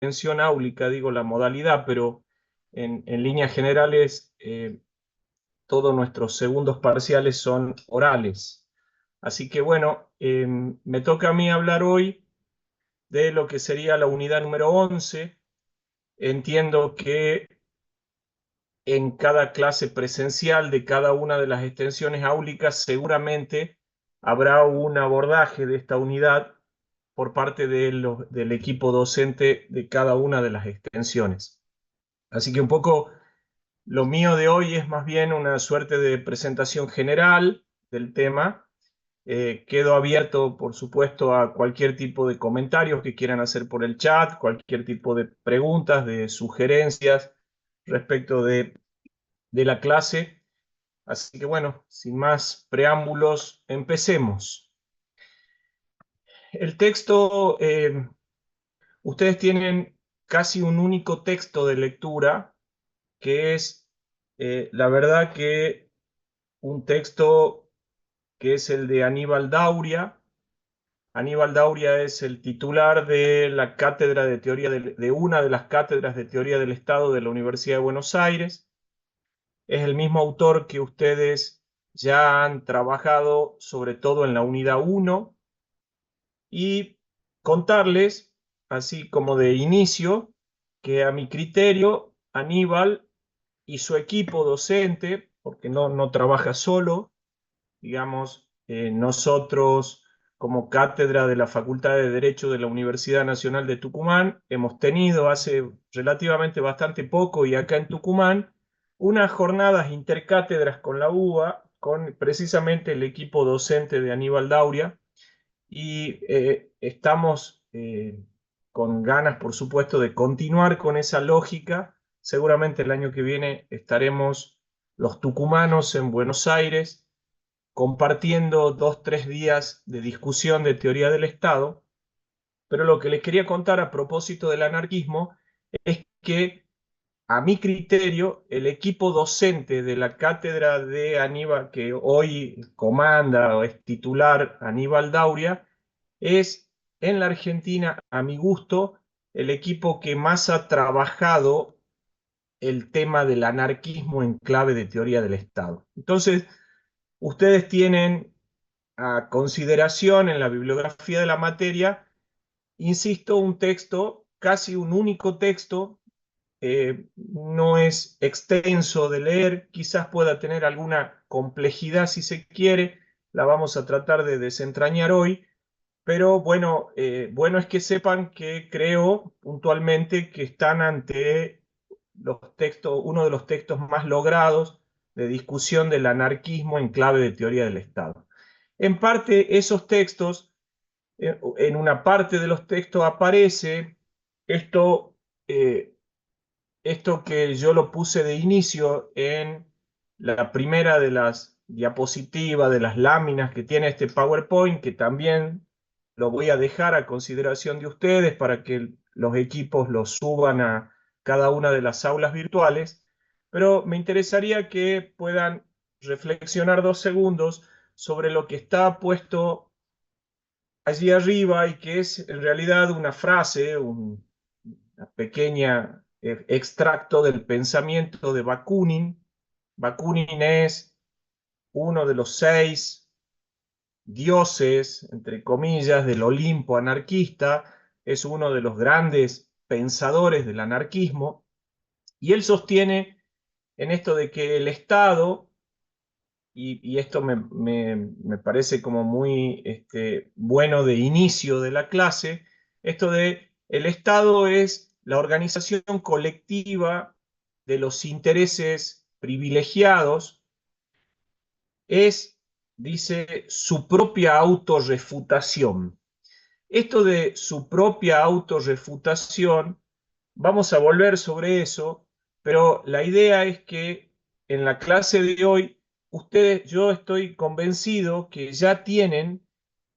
extensión áulica, digo la modalidad, pero en líneas generales todos nuestros segundos parciales son orales. Así que bueno, me toca a mí hablar hoy de lo que sería la unidad número 11. Entiendo que en cada clase presencial de cada una de las extensiones áulicas seguramente habrá un abordaje de esta unidad por parte del equipo docente de cada una de las extensiones. Así que un poco lo mío de hoy es más bien una suerte de presentación general del tema. Quedo abierto, por supuesto, a cualquier tipo de comentarios que quieran hacer por el chat, cualquier tipo de preguntas, de sugerencias respecto de la clase. Así que bueno, sin más preámbulos, empecemos. El texto, ustedes tienen casi un único texto de lectura, que es, la verdad que un texto que es el de Aníbal Dauria. Aníbal Dauria es el titular de la cátedra de teoría de una de las cátedras de teoría del Estado de la Universidad de Buenos Aires. Es el mismo autor que ustedes ya han trabajado, sobre todo en la unidad 1, y contarles, así como de inicio, que a mi criterio, Aníbal y su equipo docente, porque no trabaja solo, digamos, nosotros como cátedra de la Facultad de Derecho de la Universidad Nacional de Tucumán, hemos tenido hace relativamente bastante poco y acá en Tucumán, unas jornadas intercátedras con la UBA, con precisamente el equipo docente de Aníbal Dauria, y estamos con ganas, por supuesto, de continuar con esa lógica. Seguramente el año que viene estaremos los tucumanos en Buenos Aires compartiendo 2, 3 días de discusión de teoría del Estado, pero lo que les quería contar a propósito del anarquismo es que, a mi criterio, el equipo docente de la cátedra de Aníbal, que hoy comanda o es titular Aníbal Dauria, es en la Argentina, a mi gusto, el equipo que más ha trabajado el tema del anarquismo en clave de teoría del Estado. Entonces, ustedes tienen a consideración en la bibliografía de la materia, insisto, un texto, casi un único texto, no es extenso de leer, quizás pueda tener alguna complejidad si se quiere, la vamos a tratar de desentrañar hoy, pero bueno, bueno es que sepan que creo puntualmente que están ante los textos, uno de los textos más logrados de discusión del anarquismo en clave de teoría del Estado. En parte, esos textos, en una parte de los textos aparece esto, esto que yo lo puse de inicio en la primera de las diapositivas, de las láminas que tiene este PowerPoint, que también lo voy a dejar a consideración de ustedes para que los equipos lo suban a cada una de las aulas virtuales, pero me interesaría que puedan reflexionar 2 segundos sobre lo que está puesto allí arriba y que es en realidad una frase, una pequeña extracto del pensamiento de Bakunin. Bakunin es uno de los 6 dioses, entre comillas, del Olimpo anarquista, es uno de los grandes pensadores del anarquismo, y él sostiene en esto de que el Estado, y esto me parece como muy bueno de inicio de la clase, esto de el Estado es la organización colectiva de los intereses privilegiados, es, dice, su propia autorrefutación. Esto de su propia autorrefutación, vamos a volver sobre eso, pero la idea es que en la clase de hoy, ustedes, yo estoy convencido que ya tienen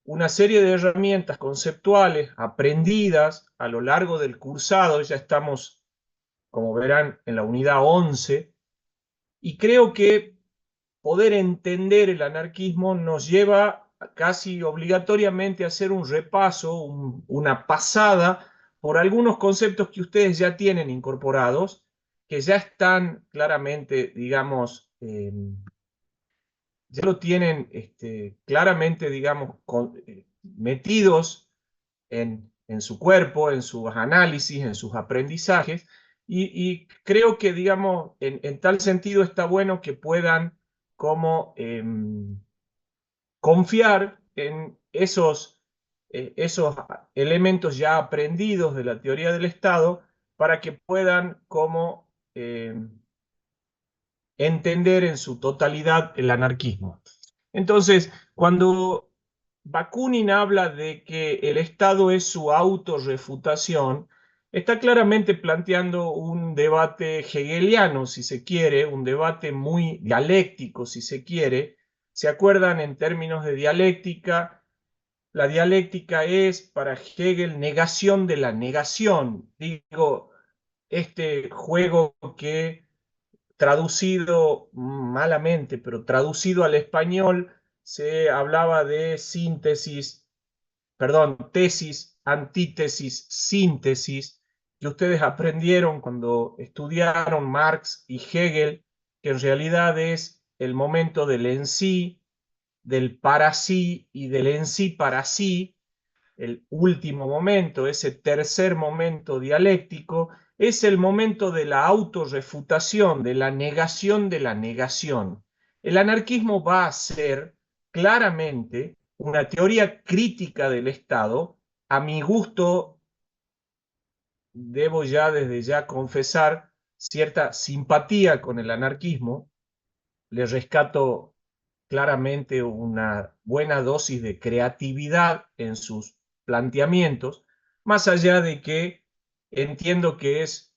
una serie de herramientas conceptuales aprendidas a lo largo del cursado, ya estamos, como verán, en la unidad 11, y creo que poder entender el anarquismo nos lleva casi obligatoriamente a hacer un repaso, una pasada por algunos conceptos que ustedes ya tienen incorporados, que ya están claramente, digamos, ya lo tienen claramente, digamos, metidos en su cuerpo, en sus análisis, en sus aprendizajes, y creo que, digamos, en tal sentido está bueno que puedan como confiar en esos elementos ya aprendidos de la teoría del Estado para que puedan como entender en su totalidad el anarquismo. Entonces, cuando Bakunin habla de que el Estado es su autorrefutación, está claramente planteando un debate hegeliano, si se quiere, un debate muy dialéctico, si se quiere. ¿Se acuerdan en términos de dialéctica? La dialéctica es para Hegel negación de la negación. Digo, este juego que traducido malamente, pero traducido al español, se hablaba de síntesis, perdón, tesis, antítesis, síntesis, que ustedes aprendieron cuando estudiaron Marx y Hegel, que en realidad es el momento del en sí, del para sí y del en sí para sí, el último momento, ese tercer momento dialéctico, es el momento de la autorrefutación, de la negación de la negación. El anarquismo va a ser claramente una teoría crítica del Estado. A mi gusto, debo ya desde ya confesar cierta simpatía con el anarquismo. Le rescato claramente una buena dosis de creatividad en sus planteamientos, más allá de que entiendo que es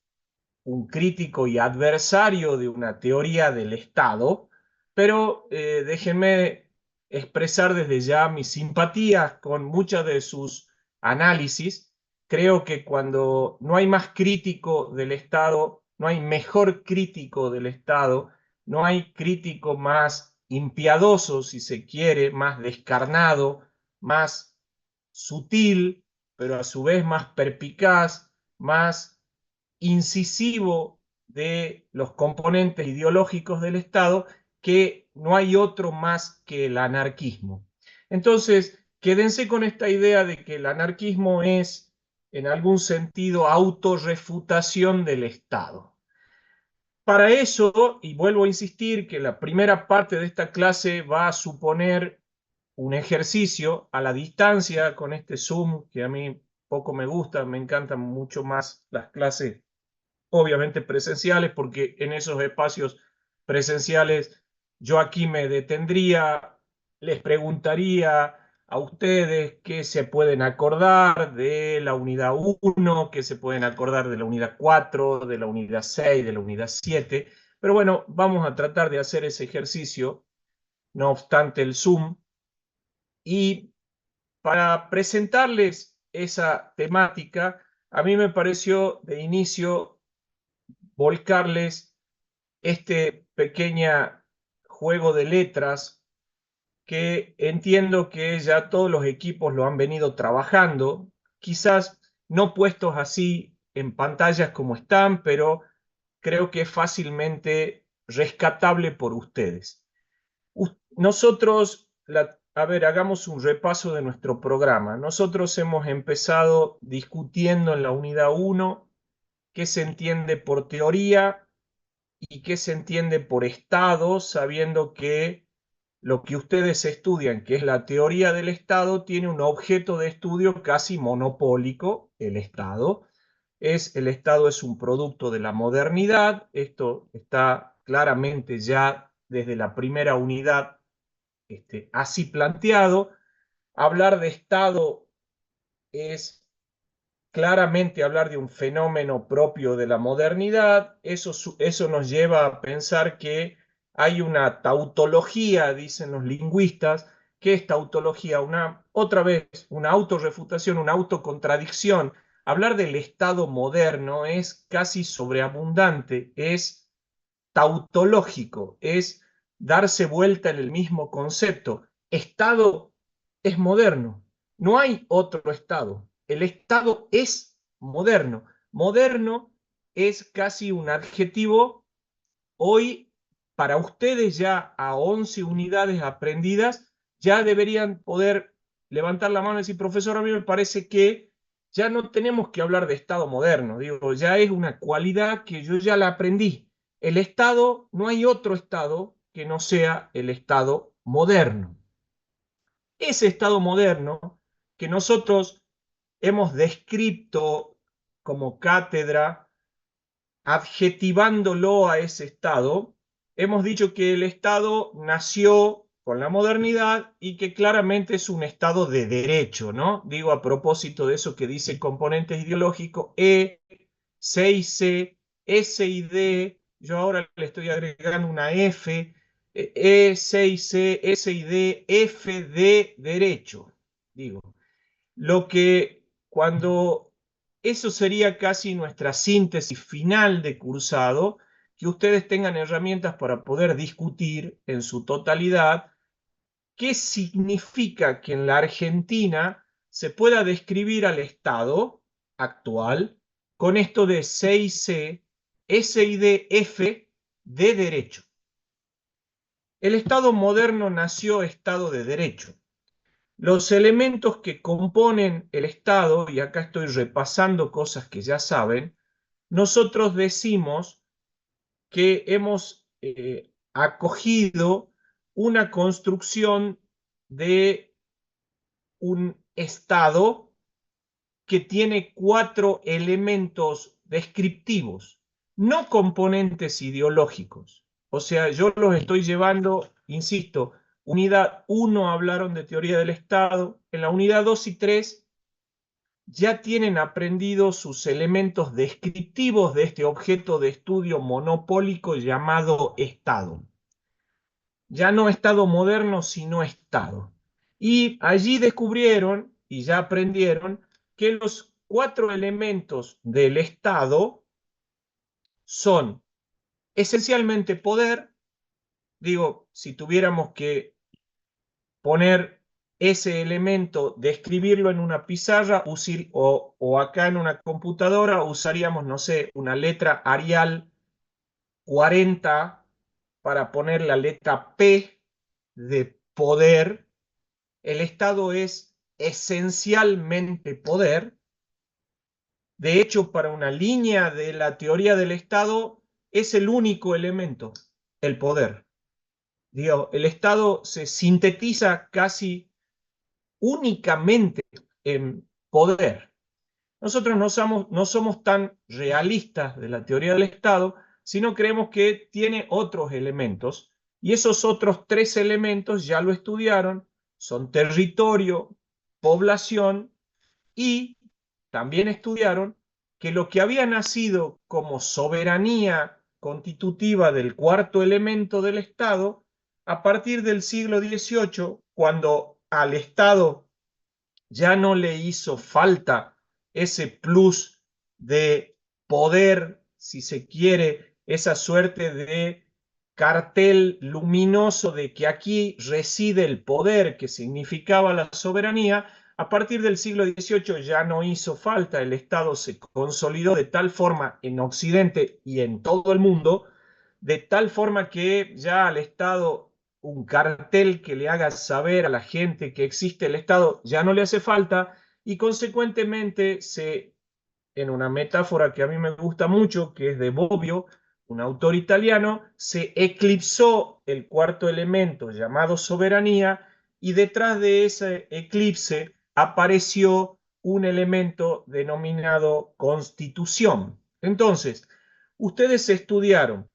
un crítico y adversario de una teoría del Estado, pero déjenme expresar desde ya mis simpatías con muchas de sus análisis. Creo que cuando no hay más crítico del Estado, no hay mejor crítico del Estado, no hay crítico más impiadoso, si se quiere, más descarnado, más sutil, pero a su vez más perspicaz, más incisivo de los componentes ideológicos del Estado, que no hay otro más que el anarquismo. Entonces, quédense con esta idea de que el anarquismo es, en algún sentido, autorrefutación del Estado. Para eso, y vuelvo a insistir que la primera parte de esta clase va a suponer un ejercicio a la distancia con este Zoom, que a mí poco me gusta, me encantan mucho más las clases obviamente presenciales, porque en esos espacios presenciales yo aquí me detendría, les preguntaría a ustedes qué se pueden acordar de la unidad 1, qué se pueden acordar de la unidad 4, de la unidad 6, de la unidad 7, pero bueno, vamos a tratar de hacer ese ejercicio, no obstante el Zoom, y para presentarles esa temática, a mí me pareció de inicio volcarles este pequeño juego de letras que entiendo que ya todos los equipos lo han venido trabajando, quizás no puestos así en pantallas como están, pero creo que es fácilmente rescatable por ustedes. Nosotros, a ver, hagamos un repaso de nuestro programa. Nosotros hemos empezado discutiendo en la unidad 1 qué se entiende por teoría y qué se entiende por Estado, sabiendo que lo que ustedes estudian, que es la teoría del Estado, tiene un objeto de estudio casi monopólico, el Estado. El Estado es un producto de la modernidad, esto está claramente ya desde la primera unidad así planteado. Hablar de Estado es claramente hablar de un fenómeno propio de la modernidad. Eso nos lleva a pensar que hay una tautología, dicen los lingüistas. ¿Qué es tautología? Otra vez, una autorrefutación, una autocontradicción. Hablar del Estado moderno es casi sobreabundante, es tautológico, es darse vuelta en el mismo concepto. Estado es moderno, no hay otro Estado. El Estado es moderno. Moderno es casi un adjetivo. Hoy, para ustedes ya a 11 unidades aprendidas, ya deberían poder levantar la mano y decir, profesor, a mí me parece que ya no tenemos que hablar de Estado moderno. Digo, ya es una cualidad que yo ya la aprendí. El Estado, no hay otro Estado que no sea el Estado moderno. Ese Estado moderno que nosotros hemos descrito como cátedra, adjetivándolo a ese Estado, hemos dicho que el Estado nació con la modernidad y que claramente es un Estado de derecho, ¿no? Digo, a propósito de eso que dice componentes ideológicos, E, C y C, S y D, yo ahora le estoy agregando una F, E, C y C, S y D, F de derecho, digo. Lo que cuando eso sería casi nuestra síntesis final de cursado, que ustedes tengan herramientas para poder discutir en su totalidad qué significa que en la Argentina se pueda describir al Estado actual con esto de C y C, S y D, F de derecho. El Estado moderno nació Estado de derecho. Los elementos que componen el Estado, y acá estoy repasando cosas que ya saben, nosotros decimos que hemos acogido una construcción de un Estado que tiene 4 elementos descriptivos, no componentes ideológicos. O sea, yo los estoy llevando, insisto, unidad 1 hablaron de teoría del Estado, en la unidad 2 y 3 ya tienen aprendido sus elementos descriptivos de este objeto de estudio monopólico llamado Estado. Ya no Estado moderno, sino Estado. Y allí descubrieron y ya aprendieron que los 4 elementos del Estado son esencialmente poder. Digo, si tuviéramos que poner ese elemento, describirlo en una pizarra o acá en una computadora, usaríamos, no sé, una letra Arial 40 para poner la letra P de poder. El Estado es esencialmente poder. De hecho, para una línea de la teoría del Estado, es el único elemento, el poder. Digo, el Estado se sintetiza casi únicamente en poder. Nosotros no somos tan realistas de la teoría del Estado, sino creemos que tiene otros elementos, y esos otros 3 elementos ya lo estudiaron, son territorio, población, y también estudiaron que lo que había nacido como soberanía constitutiva del 4º elemento del Estado, a partir del siglo XVIII, cuando al Estado ya no le hizo falta ese plus de poder, si se quiere, esa suerte de cartel luminoso de que aquí reside el poder que significaba la soberanía. A partir del siglo XVIII ya no hizo falta, el Estado se consolidó de tal forma en Occidente y en todo el mundo, de tal forma que ya al Estado un cartel que le haga saber a la gente que existe el Estado ya no le hace falta, y consecuentemente en una metáfora que a mí me gusta mucho, que es de Bobbio, un autor italiano, se eclipsó el 4º elemento llamado soberanía, y detrás de ese eclipse apareció un elemento denominado constitución. Entonces, ustedes estudiaron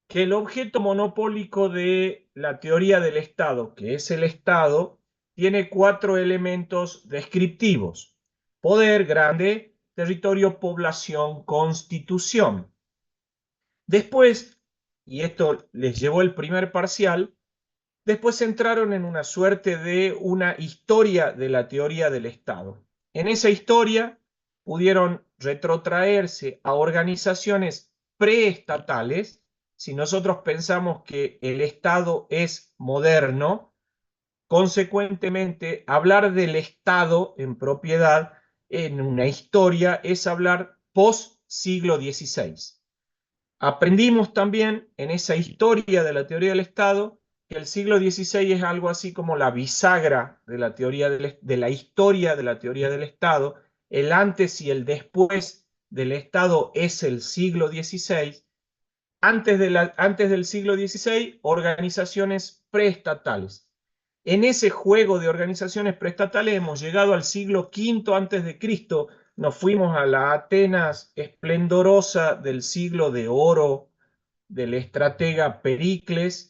que el objeto monopólico de la teoría del Estado, que es el Estado, tiene 4 elementos descriptivos: poder grande, territorio, población, constitución. Después, y esto les llevó el primer parcial, después entraron en una suerte de una historia de la teoría del Estado. En esa historia pudieron retrotraerse a organizaciones preestatales. Si nosotros pensamos que el Estado es moderno, consecuentemente hablar del Estado en propiedad en una historia es hablar post-siglo XVI. Aprendimos también en esa historia de la teoría del Estado que el siglo XVI es algo así como la bisagra de la de la historia de la teoría del Estado. El antes y el después del Estado es el siglo XVI. Antes del siglo XVI, organizaciones preestatales. En ese juego de organizaciones preestatales hemos llegado al siglo V antes de Cristo, nos fuimos a la Atenas esplendorosa del siglo de oro del estratega Pericles,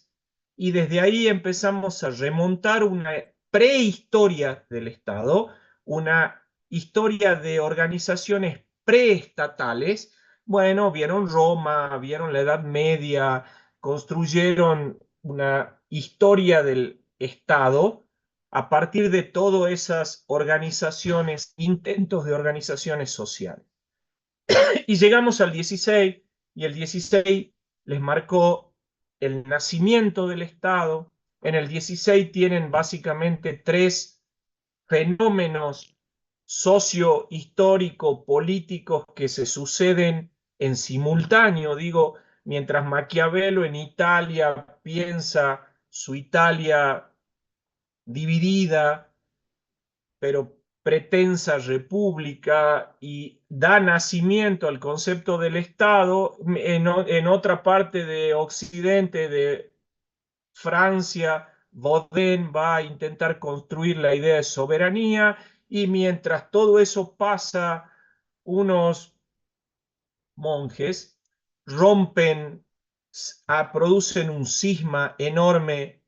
y desde ahí empezamos a remontar una prehistoria del Estado, una historia de organizaciones preestatales. Bueno, vieron Roma, vieron la Edad Media, construyeron una historia del Estado a partir de todas esas organizaciones, intentos de organizaciones sociales. Y llegamos al 16, y el 16 les marcó el nacimiento del Estado. En el 16 tienen básicamente tres fenómenos socio-histórico-políticos que se suceden en simultáneo. Digo, mientras Maquiavelo en Italia piensa su Italia dividida, pero pretensa república, y da nacimiento al concepto del Estado, en otra parte de Occidente, de Francia, Baudin va a intentar construir la idea de soberanía, y mientras todo eso pasa, unos monjes rompen, producen un cisma enorme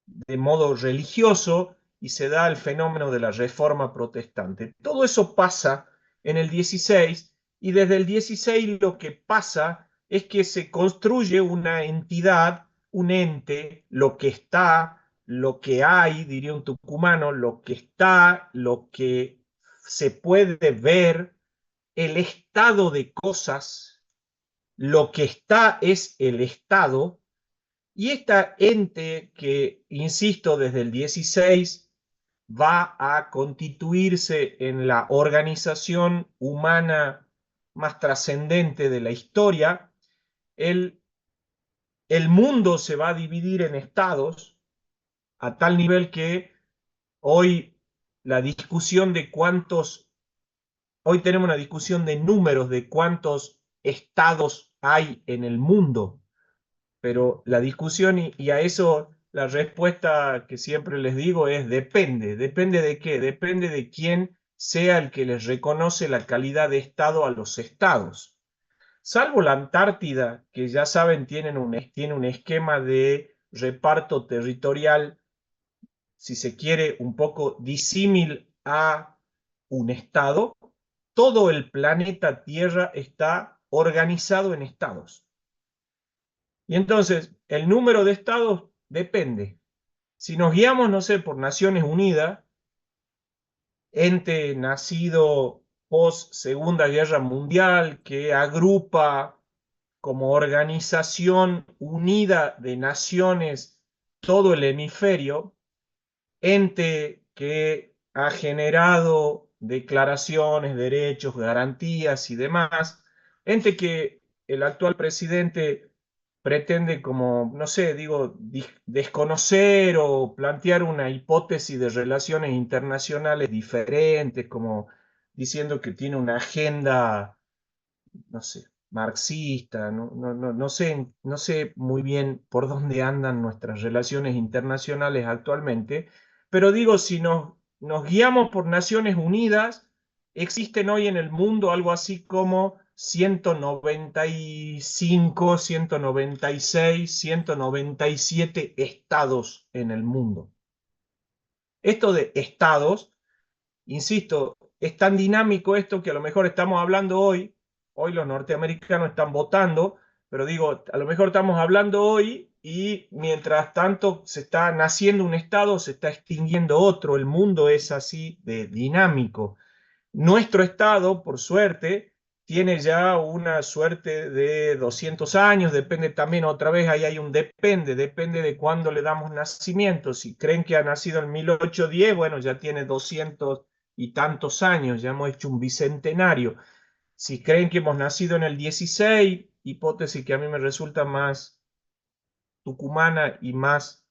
de modo religioso, y se da el fenómeno de la Reforma Protestante. Todo eso pasa en el 16, y desde el 16 lo que pasa es que se construye una entidad, un ente, lo que está, lo que hay, diría un tucumano, lo que está, lo que se puede ver, el estado de cosas, lo que está es el Estado. Y esta ente que, insisto, desde el 16 va a constituirse en la organización humana más trascendente de la historia, el, el mundo se va a dividir en estados a tal nivel que hoy la discusión de cuántos, hoy tenemos una discusión de números de cuántos estados hay en el mundo. Pero la discusión, y a eso la respuesta que siempre les digo es depende. ¿Depende de qué? Depende de quién sea el que les reconoce la calidad de Estado a los estados. Salvo la Antártida, que ya saben tiene un esquema de reparto territorial, si se quiere, un poco disímil a un estado. Todo el planeta Tierra está organizado en estados. Y entonces, el número de estados depende. Si nos guiamos, no sé, por Naciones Unidas, ente nacido post Segunda Guerra Mundial, que agrupa como organización unida de naciones todo el hemisferio, ente que ha generado declaraciones, derechos, garantías y demás, ente que el actual presidente pretende, como, no sé, digo, desconocer o plantear una hipótesis de relaciones internacionales diferentes, como diciendo que tiene una agenda, no sé, marxista. No sé muy bien por dónde andan nuestras relaciones internacionales actualmente, pero digo, si nos guiamos por Naciones Unidas, existen hoy en el mundo algo así como 195, 196, 197 estados en el mundo. Esto de estados, insisto, es tan dinámico esto que a lo mejor estamos hablando hoy los norteamericanos están votando, pero digo, a lo mejor estamos hablando hoy y mientras tanto se está naciendo un estado, se está extinguiendo otro. El mundo es así de dinámico. Nuestro estado, por suerte, tiene ya una suerte de 200 años, depende también, otra vez ahí hay un depende de cuándo le damos nacimiento. Si creen que ha nacido en 1810, bueno, ya tiene 200 y tantos años, ya hemos hecho un bicentenario. Si creen que hemos nacido en el 16, hipótesis que a mí me resulta más tucumana y más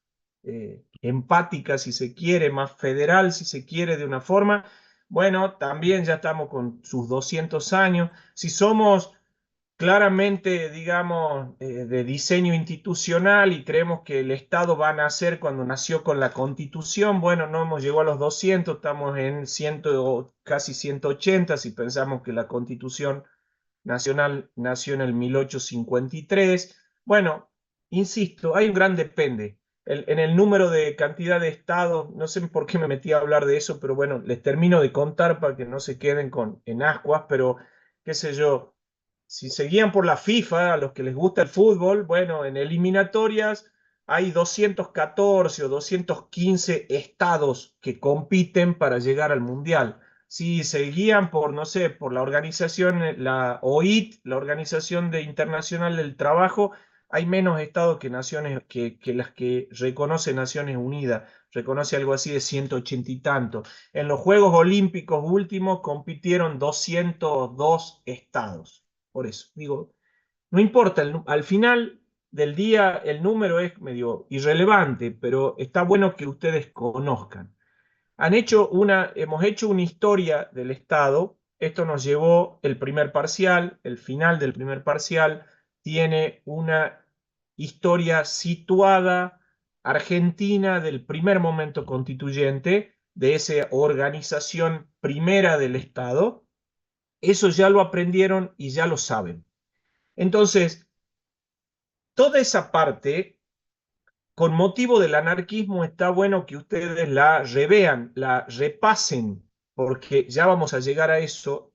empática, si se quiere, más federal, si se quiere, de una forma, bueno, también ya estamos con sus 200 años. Si somos claramente, digamos, de diseño institucional y creemos que el Estado va a nacer cuando nació con la Constitución, bueno, no hemos llegado a los 200, estamos en 100, casi 180 si pensamos que la Constitución Nacional nació en el 1853. Bueno, insisto, hay un gran depende. En el número de cantidad de estados, no sé por qué me metí a hablar de eso, pero bueno, les termino de contar para que no se queden en ascuas, pero qué sé yo, si se guían por la FIFA, a los que les gusta el fútbol, bueno, en eliminatorias hay 214 o 215 estados que compiten para llegar al Mundial. Si se guían por, no sé, por la organización, la OIT, la Organización Internacional del Trabajo, hay menos estados que naciones que las que reconoce Naciones Unidas, reconoce algo así de 180 y tanto. En los Juegos Olímpicos últimos compitieron 202 estados. Por eso, digo, no importa, al final del día el número es medio irrelevante, pero está bueno que ustedes conozcan. Hemos hecho una historia del Estado. Esto nos llevó el primer parcial, el final del primer parcial tiene una historia situada argentina del primer momento constituyente, de esa organización primera del Estado. Eso ya lo aprendieron y ya lo saben. Entonces, toda esa parte con motivo del anarquismo está bueno que ustedes la revean, la repasen, porque ya vamos a llegar a eso,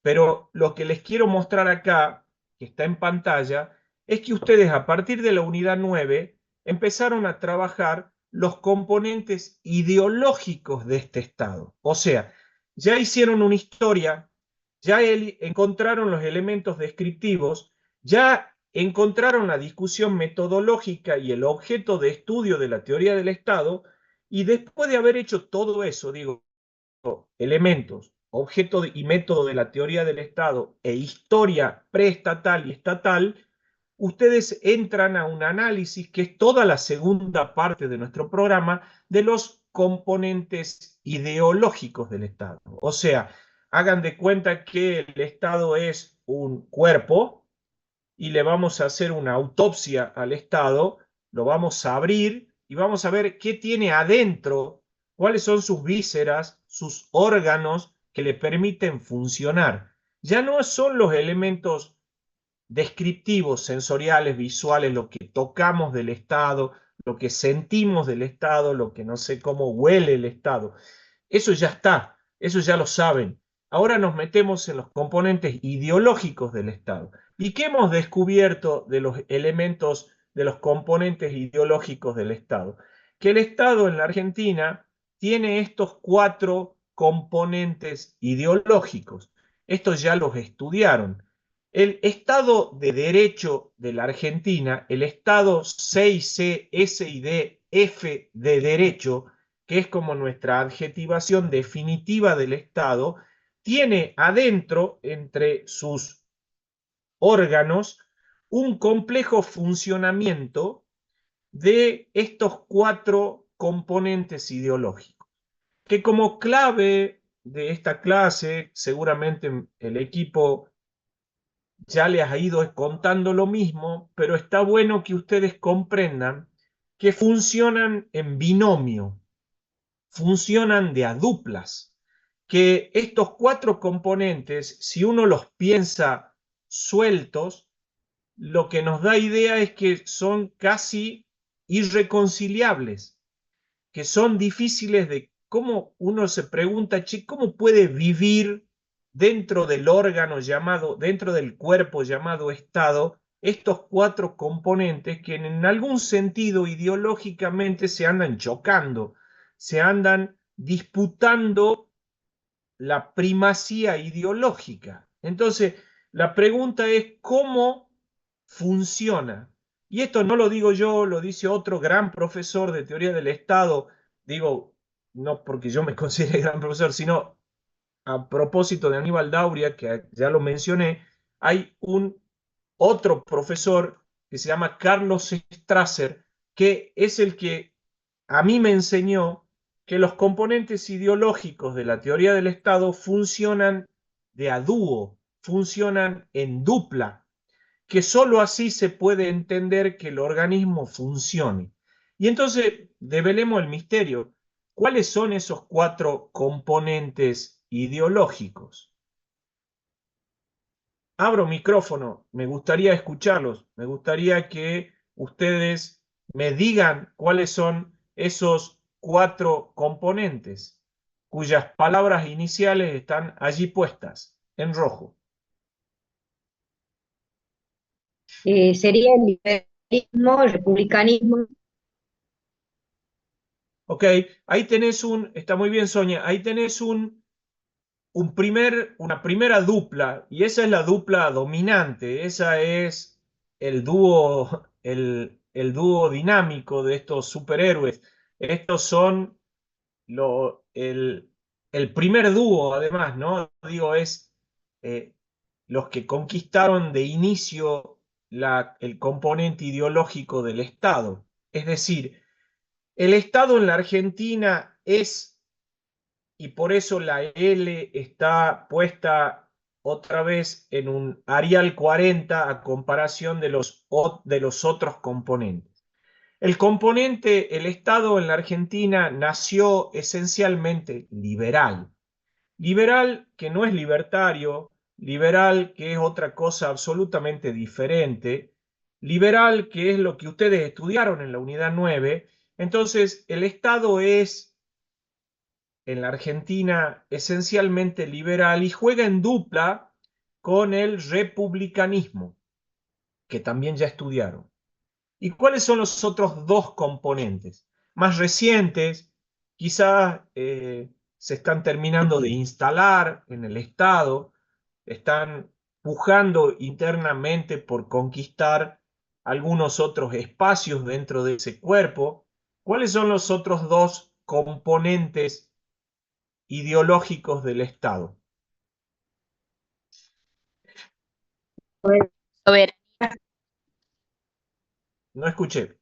pero lo que les quiero mostrar acá, que está en pantalla, es que ustedes a partir de la unidad 9 empezaron a trabajar los componentes ideológicos de este Estado. O sea, ya hicieron una historia, ya encontraron los elementos descriptivos, ya encontraron la discusión metodológica y el objeto de estudio de la teoría del Estado, y después de haber hecho todo eso, digo, elementos, objeto y método de la teoría del Estado e historia preestatal y estatal, ustedes entran a un análisis que es toda la segunda parte de nuestro programa de los componentes ideológicos del Estado. O sea, hagan de cuenta que el Estado es un cuerpo y le vamos a hacer una autopsia al Estado, lo vamos a abrir y vamos a ver qué tiene adentro, cuáles son sus vísceras, sus órganos que le permiten funcionar. Ya no son los elementos descriptivos, sensoriales, visuales, lo que tocamos del Estado, lo que sentimos del Estado, lo que no sé cómo huele el Estado. Eso ya está, eso ya lo saben. Ahora nos metemos en los componentes ideológicos del Estado. ¿Y qué hemos descubierto de los elementos, de los componentes ideológicos del Estado? Que el Estado en la Argentina tiene estos cuatro componentes ideológicos. Estos ya los estudiaron. El Estado de Derecho de la Argentina, el Estado 6C, S y D, F de Derecho, que es como nuestra adjetivación definitiva del Estado, tiene adentro, entre sus órganos, un complejo funcionamiento de estos cuatro componentes ideológicos, que como clave de esta clase, seguramente el equipo ya les ha ido contando lo mismo, pero está bueno que ustedes comprendan que funcionan en binomio, funcionan de a duplas, que estos cuatro componentes, si uno los piensa sueltos, lo que nos da idea es que son casi irreconciliables, que son difíciles de cómo uno se pregunta, che, ¿cómo puede vivir dentro del órgano llamado, dentro del cuerpo llamado Estado, estos cuatro componentes que en algún sentido ideológicamente se andan chocando, se andan disputando la primacía ideológica? Entonces, la pregunta es cómo funciona. Y esto no lo digo yo, lo dice otro gran profesor de teoría del Estado, digo, no porque yo me considere gran profesor, sino a propósito de Aníbal Dauria, que ya lo mencioné, hay un otro profesor que se llama Carlos Strasser, que es el que a mí me enseñó que los componentes ideológicos de la teoría del Estado funcionan de a dúo, funcionan en dupla, que sólo así se puede entender que el organismo funcione. Y entonces, develemos el misterio. ¿Cuáles son esos cuatro componentes ideológicos? Abro micrófono, me gustaría escucharlos, me gustaría que ustedes me digan cuáles son esos cuatro componentes cuyas palabras iniciales están allí puestas en rojo. Sería el liberalismo, el republicanismo. Ok, ahí tenés está muy bien Sonia, ahí tenés una primera dupla, y esa es la dupla dominante, esa es el dúo dinámico de estos superhéroes. Estos son el primer dúo, además, ¿no? Digo, es eh, los que conquistaron de inicio el componente ideológico del Estado. Es decir, el Estado en la Argentina es, y por eso la L está puesta otra vez en un Arial 40 a comparación de los otros componentes. El Estado en la Argentina nació esencialmente liberal. Liberal que no es libertario, liberal que es otra cosa absolutamente diferente, liberal que es lo que ustedes estudiaron en la unidad 9. Entonces, el Estado es en la Argentina esencialmente liberal y juega en dupla con el republicanismo, que también ya estudiaron. ¿Y cuáles son los otros dos componentes? Más recientes, quizás se están terminando de instalar en el Estado, están pujando internamente por conquistar algunos otros espacios dentro de ese cuerpo. ¿Cuáles son los otros dos componentes ideológicos del Estado? Sober- No escuché,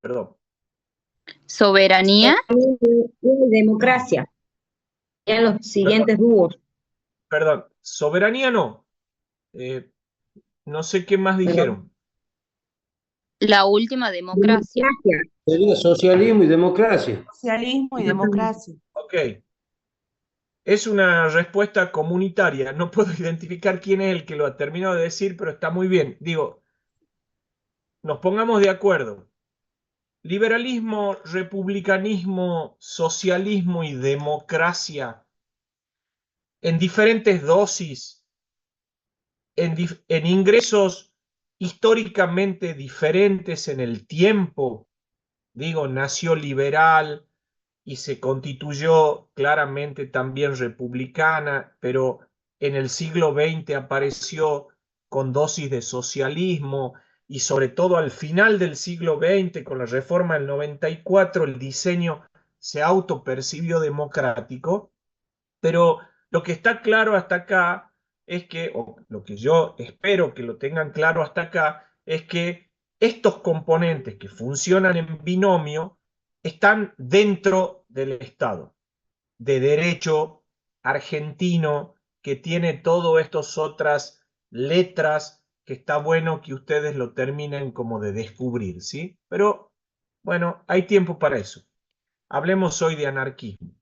perdón. soberanía, Y No, democracia. En los perdón, siguientes dúos. perdón. Soberanía no. Eh, no sé qué más Perdón. dijeron. la última democracia. Democracia. Sería socialismo y democracia. Socialismo y Exactamente. democracia. Ok, es una respuesta comunitaria. No puedo identificar quién es el que lo ha terminado de decir, pero está muy bien. Digo, nos pongamos de acuerdo. Liberalismo, republicanismo, socialismo y democracia en diferentes dosis, en ingresos históricamente diferentes en el tiempo. Digo, nació liberal y se constituyó claramente también republicana, pero en el siglo XX apareció con dosis de socialismo y sobre todo al final del siglo XX, con la reforma del 94, el diseño se autopercibió democrático, pero lo que está claro hasta acá es que, o lo que yo espero que lo tengan claro hasta acá, es que estos componentes que funcionan en binomio están dentro del Estado de derecho argentino que tiene todas estas otras letras que está bueno que ustedes lo terminen como de descubrir, ¿sí? Pero bueno, hay tiempo para eso. Hablemos hoy de anarquismo.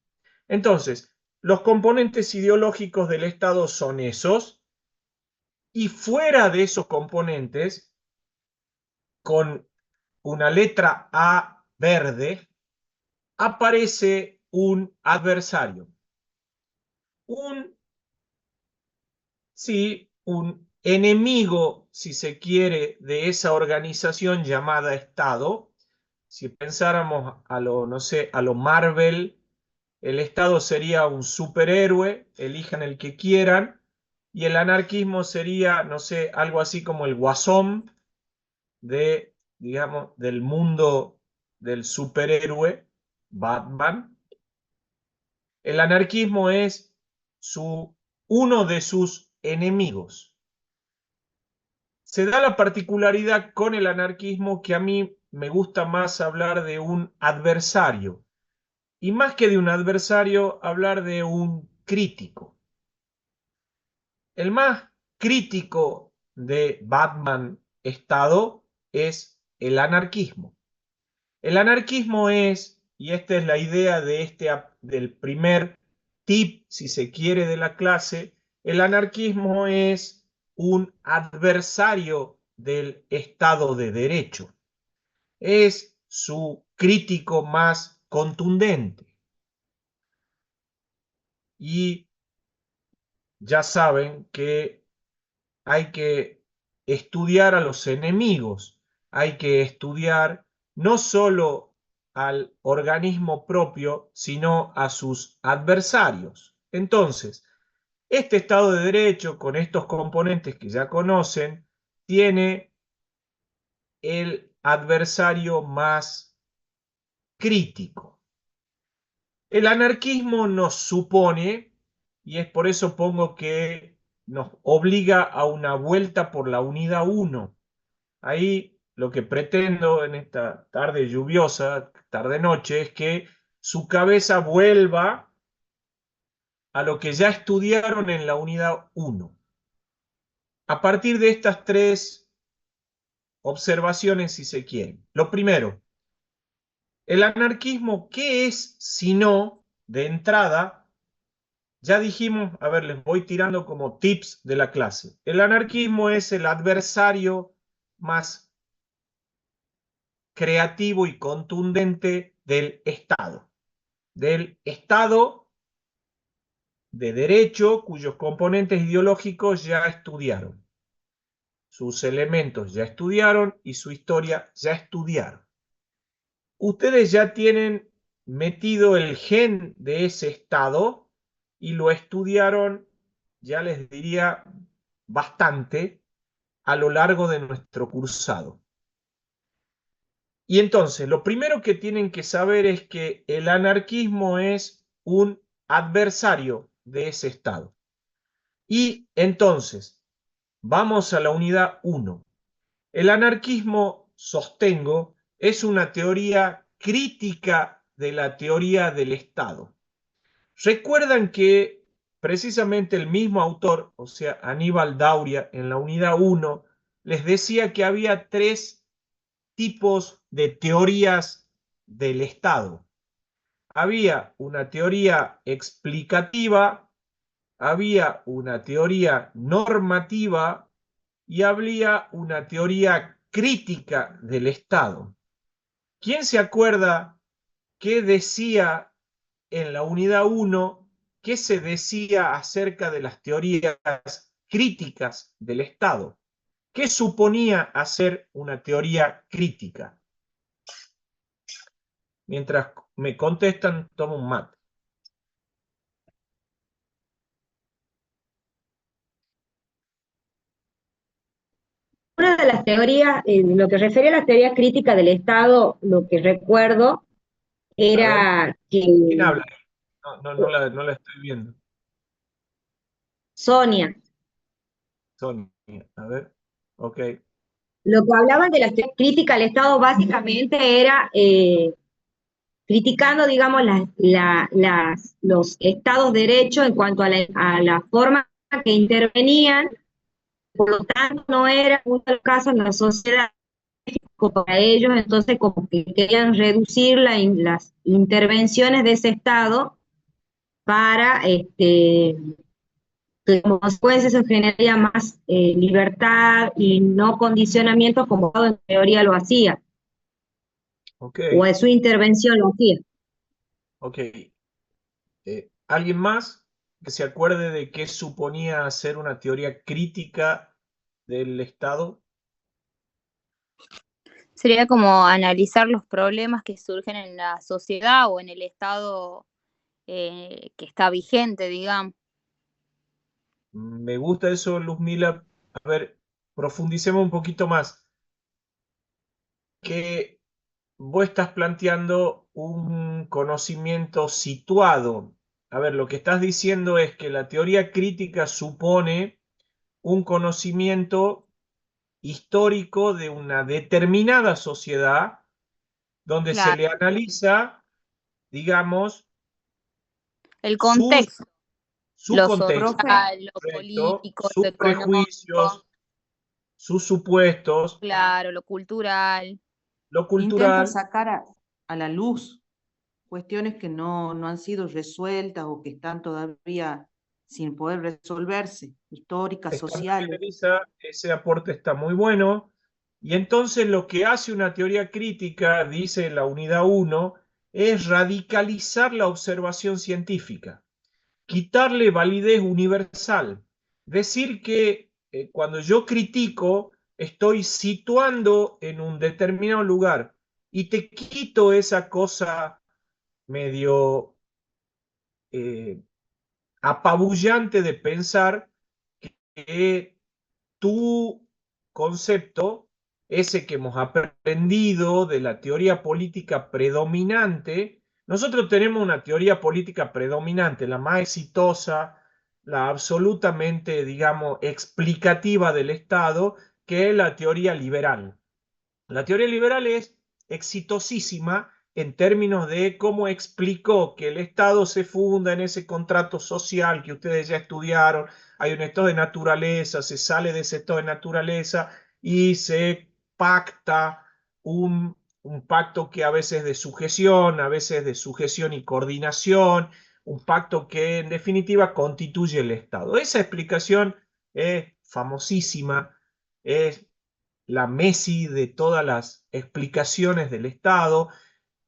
Entonces, los componentes ideológicos del Estado son esos, y fuera de esos componentes, con una letra A verde, aparece un adversario, un, sí, un enemigo, si se quiere, de esa organización llamada Estado. Si pensáramos a lo, no sé, a lo Marvel, el Estado sería un superhéroe, elijan el que quieran, y el anarquismo sería, no sé, algo así como el Guasón digamos, del mundo del superhéroe, Batman. El anarquismo es uno de sus enemigos. Se da la particularidad con el anarquismo que a mí me gusta más hablar de un adversario, y más que de un adversario, hablar de un crítico. El más crítico de Batman Estado es el anarquismo. El anarquismo es, y esta es la idea de del primer tip, si se quiere, de la clase, el anarquismo es un adversario del Estado de Derecho. Es su crítico más contundente. Y ya saben que hay que estudiar a los enemigos, hay que estudiar no solo al organismo propio, sino a sus adversarios. Entonces, este Estado de Derecho, con estos componentes que ya conocen, tiene el adversario más crítico. El anarquismo nos supone, y es por eso pongo que nos obliga a una vuelta por la unidad 1. Ahí lo que pretendo en esta tarde lluviosa, tarde-noche, es que su cabeza vuelva a lo que ya estudiaron en la unidad 1. A partir de estas tres observaciones, si se quieren. Lo primero, el anarquismo, ¿qué es si no, de entrada, ya dijimos, a ver, les voy tirando como tips de la clase. El anarquismo es el adversario más creativo y contundente del Estado de derecho, cuyos componentes ideológicos ya estudiaron, sus elementos ya estudiaron y su historia ya estudiaron. Ustedes ya tienen metido el gen de ese Estado y lo estudiaron, ya les diría, bastante a lo largo de nuestro cursado. Y entonces, lo primero que tienen que saber es que el anarquismo es un adversario de ese Estado. Y entonces, vamos a la unidad 1. El anarquismo, sostengo, es una teoría crítica de la teoría del Estado. Recuerdan que precisamente el mismo autor, o sea, Aníbal Dauria, en la unidad 1, les decía que había tres tipos de teorías del Estado. Había una teoría explicativa, había una teoría normativa y había una teoría crítica del Estado. ¿Quién se acuerda qué decía en la unidad 1, qué se decía acerca de las teorías críticas del Estado? ¿Qué suponía hacer una teoría crítica? Mientras me contestan, tomo un mate. Una de las teorías, lo que refiere a la teoría crítica del Estado, lo que recuerdo A ver, era que ¿quién habla? No la estoy viendo. Sonia, Sonia, a ver, ok. lo que hablaban de la teoría crítica al Estado básicamente era criticando, digamos, los estados de derecho en cuanto a la forma que intervenían, por lo tanto no era uno de los casos en la sociedad para ellos, entonces como que querían reducir las intervenciones de ese estado para, que como consecuencia eso generaría más libertad y no condicionamientos como en teoría lo hacía, Ok, o en su intervención lo hacía. ok. ¿Alguien más que se acuerde de qué suponía hacer una teoría crítica del Estado? Sería como analizar los problemas que surgen en la sociedad o en el estado que está vigente, digamos. Me gusta eso, Luzmila. A ver, profundicemos un poquito más. Que vos estás planteando un conocimiento situado a ver, lo que estás diciendo es que la teoría crítica supone un conocimiento histórico de una determinada sociedad donde se Claro, le analiza, digamos, el sus, contexto, su lo contexto, Profe, social, lo correcto, político, lo sus económico, prejuicios, sus supuestos, claro, lo cultural. lo Intenta cultural. sacar a la luz cuestiones que no han sido resueltas o que están todavía sin poder resolverse, históricas, Está muy bien, sociales. Elisa, ese aporte está muy bueno. Y entonces lo que hace una teoría crítica, dice la unidad uno, es radicalizar la observación científica, quitarle validez universal. Decir que cuando yo critico, estoy situando en un determinado lugar y te quito esa cosa medio eh, apabullante de pensar que tu concepto, ese que hemos aprendido de la teoría política predominante, nosotros tenemos una teoría política predominante, la más exitosa, la absolutamente, digamos, explicativa del Estado, que es la teoría liberal. La teoría liberal es exitosísima en términos de cómo explicó que el Estado se funda en ese contrato social que ustedes ya estudiaron. Hay un estado de naturaleza, se sale de ese estado de naturaleza y se pacta un pacto que a veces de sujeción, a veces de sujeción y coordinación, un pacto que en definitiva constituye el Estado. Esa explicación es famosísima, es la Messi de todas las explicaciones del Estado.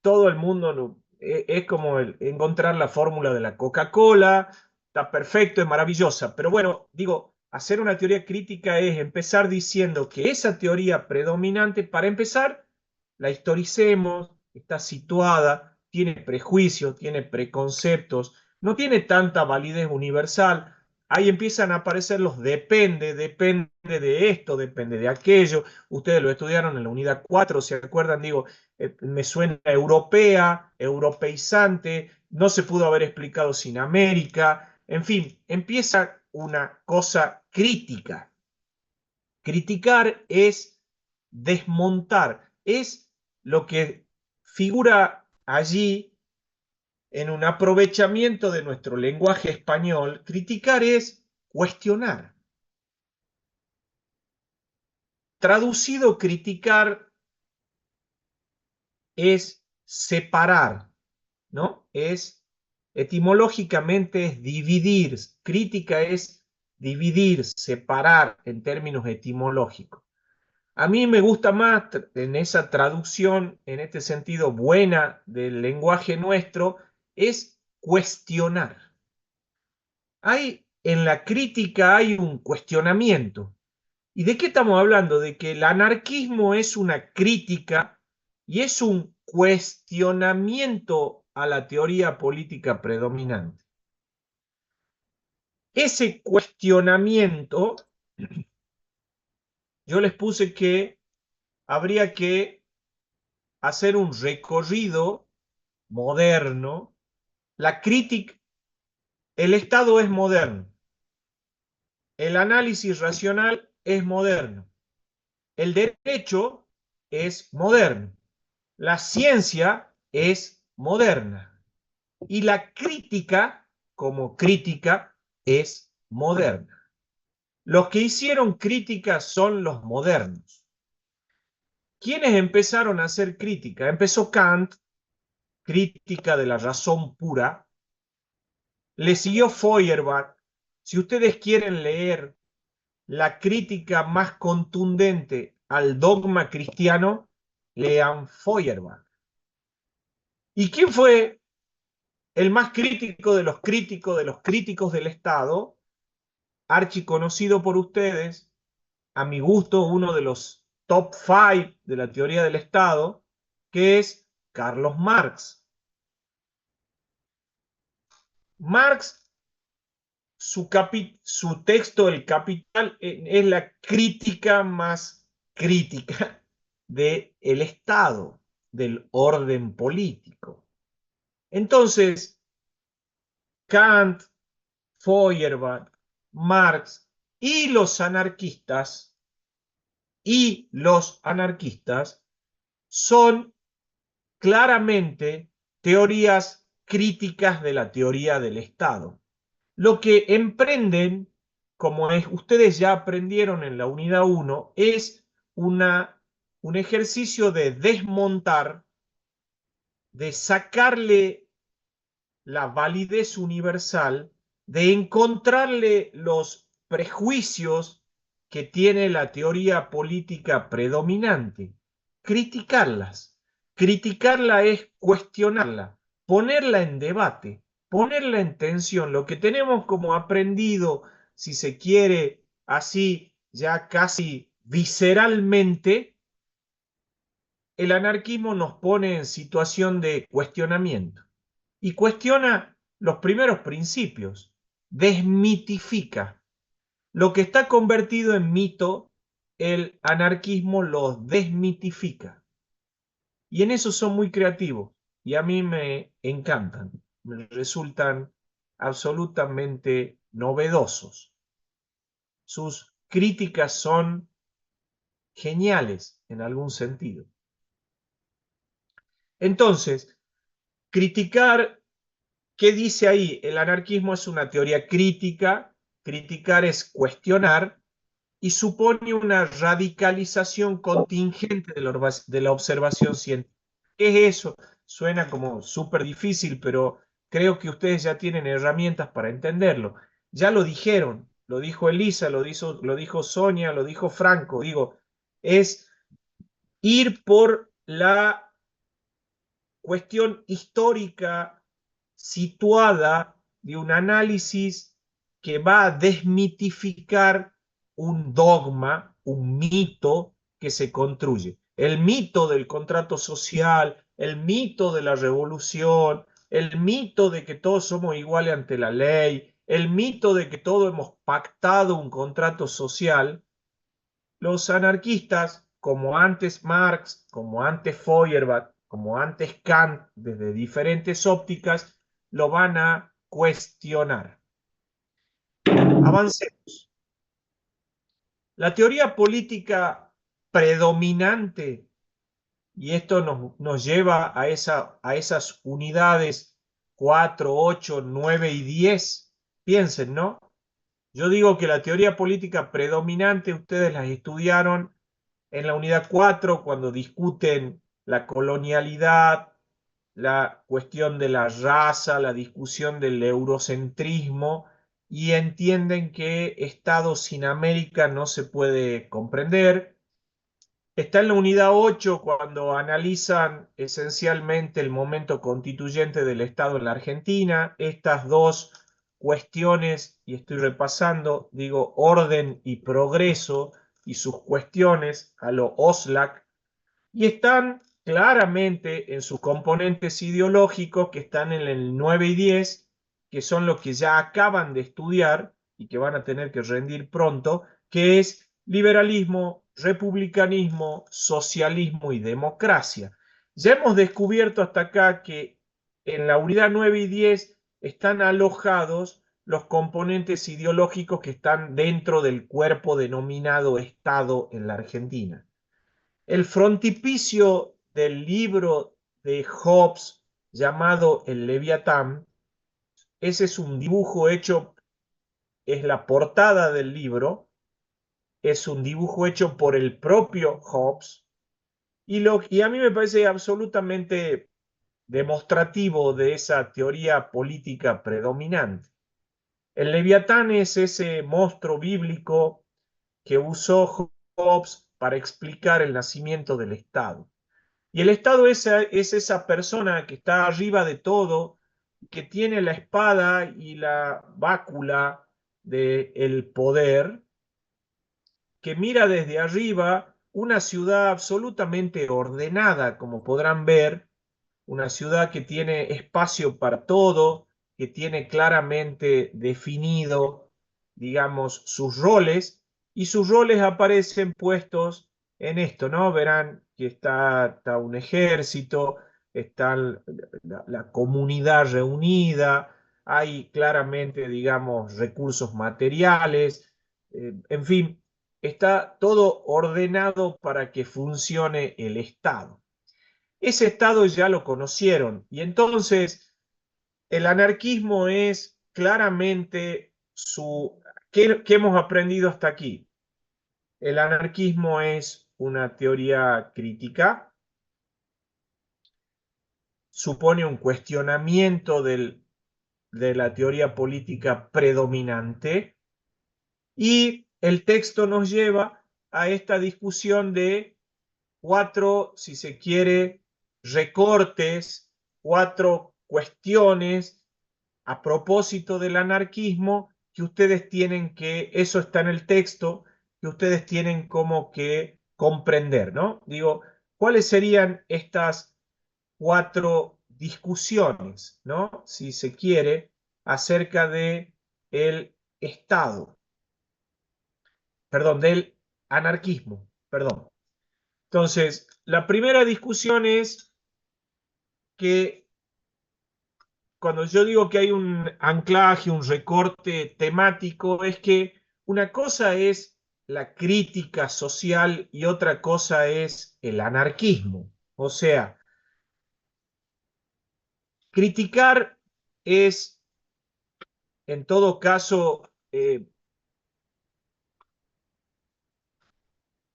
Todo el mundo es como encontrar la fórmula de la Coca-Cola. Está perfecto, es maravillosa. Pero bueno, digo, hacer una teoría crítica es empezar diciendo que esa teoría predominante, para empezar, la historicemos, está situada, tiene prejuicios, tiene preconceptos, no tiene tanta validez universal. Ahí empiezan a aparecer los depende de esto, depende de aquello. Ustedes lo estudiaron en la unidad 4, ¿se acuerdan? Digo, me suena europea, europeizante, no se pudo haber explicado sin América. En fin, empieza una cosa crítica. Criticar es desmontar, es lo que figura allí en un aprovechamiento de nuestro lenguaje español. Criticar es cuestionar. Traducido, criticar es separar, ¿no? Etimológicamente es dividir. Crítica es dividir, separar en términos etimológicos. A mí me gusta más en esa traducción, en este sentido buena del lenguaje nuestro, es cuestionar. En la crítica hay un cuestionamiento. ¿Y de qué estamos hablando? De que el anarquismo es una crítica y es un cuestionamiento a la teoría política predominante. Ese cuestionamiento, yo les puse que habría que hacer un recorrido moderno. La crítica, el Estado es moderno, el análisis racional es moderno, el derecho es moderno, la ciencia es moderna y la crítica, como crítica, es moderna. Los que hicieron crítica son los modernos. ¿Quiénes empezaron a hacer crítica? Empezó Kant, crítica de la razón pura. Le siguió Feuerbach. Si ustedes quieren leer la crítica más contundente al dogma cristiano, lean Feuerbach. ¿Y quién fue el más crítico de los críticos del Estado? Archiconocido por ustedes, a mi gusto, uno de los top 5 de la teoría del Estado, que es Carlos Marx. Marx, su texto El Capital es la crítica más crítica del Estado, del orden político. Entonces, Kant, Feuerbach, Marx y los anarquistas son claramente teorías críticas de la teoría del Estado. Lo que emprenden, como ustedes ya aprendieron en la unidad 1, es un ejercicio de desmontar, de sacarle la validez universal, de encontrarle los prejuicios que tiene la teoría política predominante, criticarlas. Criticarla es cuestionarla, ponerla en debate, ponerla en tensión. Lo que tenemos como aprendido, si se quiere, así ya casi visceralmente, el anarquismo nos pone en situación de cuestionamiento y cuestiona los primeros principios, desmitifica. Lo que está convertido en mito, el anarquismo lo desmitifica. Y en eso son muy creativos y a mí me encantan, me resultan absolutamente novedosos. Sus críticas son geniales en algún sentido. Entonces, criticar, ¿qué dice ahí? El anarquismo es una teoría crítica, criticar es cuestionar y supone una radicalización contingente de la observación científica. ¿Qué es eso? Suena como súper difícil, pero creo que ustedes ya tienen herramientas para entenderlo. Ya lo dijeron, lo dijo Elisa, lo dijo Sonia, lo dijo Franco. Digo, es ir por la cuestión histórica situada de un análisis que va a desmitificar un dogma, un mito que se construye. El mito del contrato social, el mito de la revolución, el mito de que todos somos iguales ante la ley, el mito de que todos hemos pactado un contrato social. Los anarquistas, como antes Marx, como antes Feuerbach, como antes Kant, desde diferentes ópticas, lo van a cuestionar. Avancemos. La teoría política predominante, y esto nos lleva a esas unidades 4, 8, 9 y 10. Piensen, ¿no? Yo digo que la teoría política predominante, ustedes las estudiaron en la unidad 4 cuando discuten la colonialidad, la cuestión de la raza, la discusión del eurocentrismo y entienden que Estado sin América no se puede comprender. Está en la unidad 8 cuando analizan esencialmente el momento constituyente del Estado en la Argentina. Estas dos cuestiones, y estoy repasando, digo, orden y progreso y sus cuestiones a lo Oslak, y están claramente en sus componentes ideológicos que están en el 9 y 10, que son los que ya acaban de estudiar y que van a tener que rendir pronto, que es liberalismo, republicanismo, socialismo y democracia. Ya hemos descubierto hasta acá que en la unidad 9 y 10 están alojados los componentes ideológicos que están dentro del cuerpo denominado Estado en la Argentina. El frontispicio del libro de Hobbes llamado El Leviatán, ese es un dibujo hecho, es la portada del libro, es un dibujo hecho por el propio Hobbes y a mí me parece absolutamente demostrativo de esa teoría política predominante. El Leviatán es ese monstruo bíblico que usó Hobbes para explicar el nacimiento del Estado. Y el Estado es esa persona que está arriba de todo, que tiene la espada y la bácula del poder, que mira desde arriba una ciudad absolutamente ordenada, como podrán ver, una ciudad que tiene espacio para todo, que tiene claramente definido, digamos, sus roles, y sus roles aparecen puestos en esto, ¿no? Verán que está un ejército, está la comunidad reunida, hay claramente, digamos, recursos materiales, en fin, está todo ordenado para que funcione el Estado. Ese Estado ya lo conocieron y entonces el anarquismo es claramente su... ¿Qué hemos aprendido hasta aquí? El anarquismo es una teoría crítica, supone un cuestionamiento de la teoría política predominante y el texto nos lleva a esta discusión de cuatro, si se quiere, recortes, cuatro cuestiones a propósito del anarquismo que ustedes tienen que, eso está en el texto, que ustedes tienen como que comprender, ¿no? Digo, ¿cuáles serían estas cuatro discusiones, ¿no? Si se quiere, acerca de el Estado, perdón, del anarquismo, perdón. Entonces, la primera discusión es que cuando yo digo que hay un anclaje, un recorte temático, es que una cosa es la crítica social y otra cosa es el anarquismo. O sea, criticar es, en todo caso,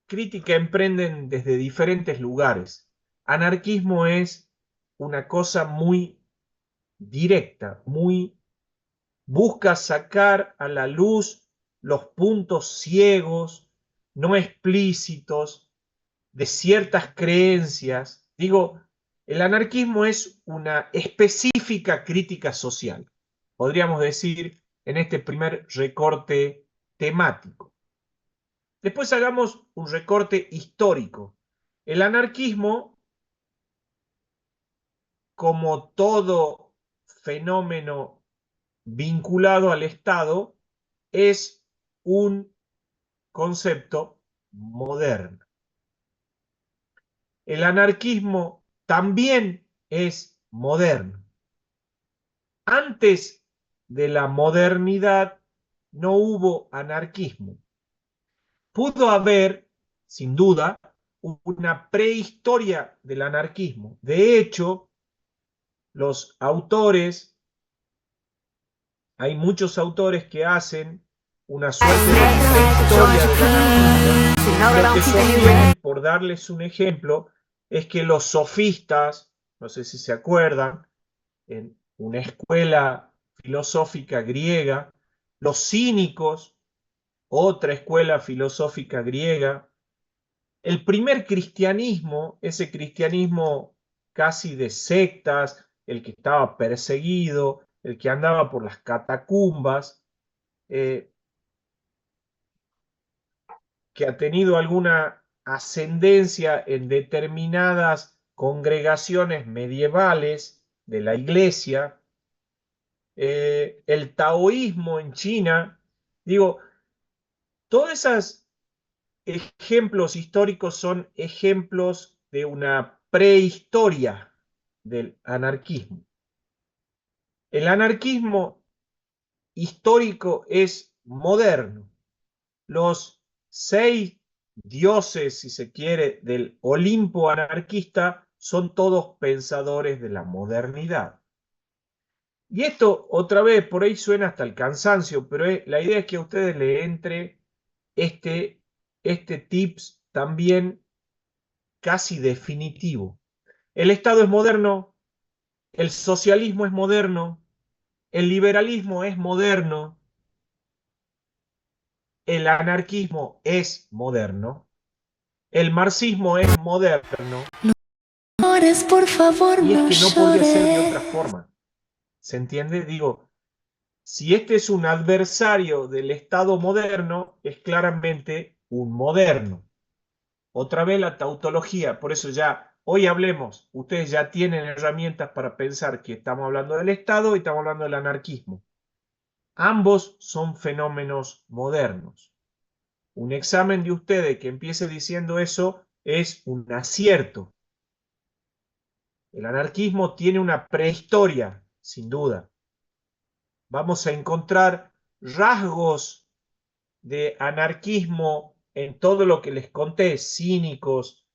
crítica emprenden desde diferentes lugares. Anarquismo es una cosa muy directa, muy busca sacar a la luz los puntos ciegos, no explícitos, de ciertas creencias. Digo, el anarquismo es una específica crítica social, podríamos decir, en este primer recorte temático. Después hagamos un recorte histórico. El anarquismo, como todo fenómeno vinculado al Estado, es un concepto moderno. El anarquismo también es moderno. Antes de la modernidad no hubo anarquismo. Pudo haber, sin duda, una prehistoria del anarquismo. De hecho, los autores, hay muchos autores que hacen una suerte de prehistoria del anarquismo. Lo que sostienen, por darles un ejemplo, es que los sofistas, no sé si se acuerdan, en una escuela filosófica griega, los cínicos, otra escuela filosófica griega, el primer cristianismo, ese cristianismo casi de sectas, el que estaba perseguido, el que andaba por las catacumbas, que ha tenido alguna ascendencia en determinadas congregaciones medievales de la iglesia, el taoísmo en China, digo, todos esos ejemplos históricos son ejemplos de una prehistoria del anarquismo. El anarquismo histórico es moderno. Los 6 dioses, si se quiere, del Olimpo anarquista son todos pensadores de la modernidad. Y esto, otra vez, por ahí suena hasta el cansancio, pero la idea es que a ustedes le entre este tips también casi definitivo. El Estado es moderno, el socialismo es moderno, el liberalismo es moderno, el anarquismo es moderno, el marxismo es moderno, Por favor, y es no que no podría ser de llores. otra forma. ¿Se entiende? Digo, si este es un adversario del Estado moderno, es claramente un moderno. Otra vez la tautología, por eso ya, hoy hablemos, ustedes ya tienen herramientas para pensar que estamos hablando del Estado y estamos hablando del anarquismo. Ambos son fenómenos modernos. Un examen de ustedes que empiece diciendo eso es un acierto. El anarquismo tiene una prehistoria, sin duda. vamos a encontrar rasgos de anarquismo en todo lo que les conté, cínicos,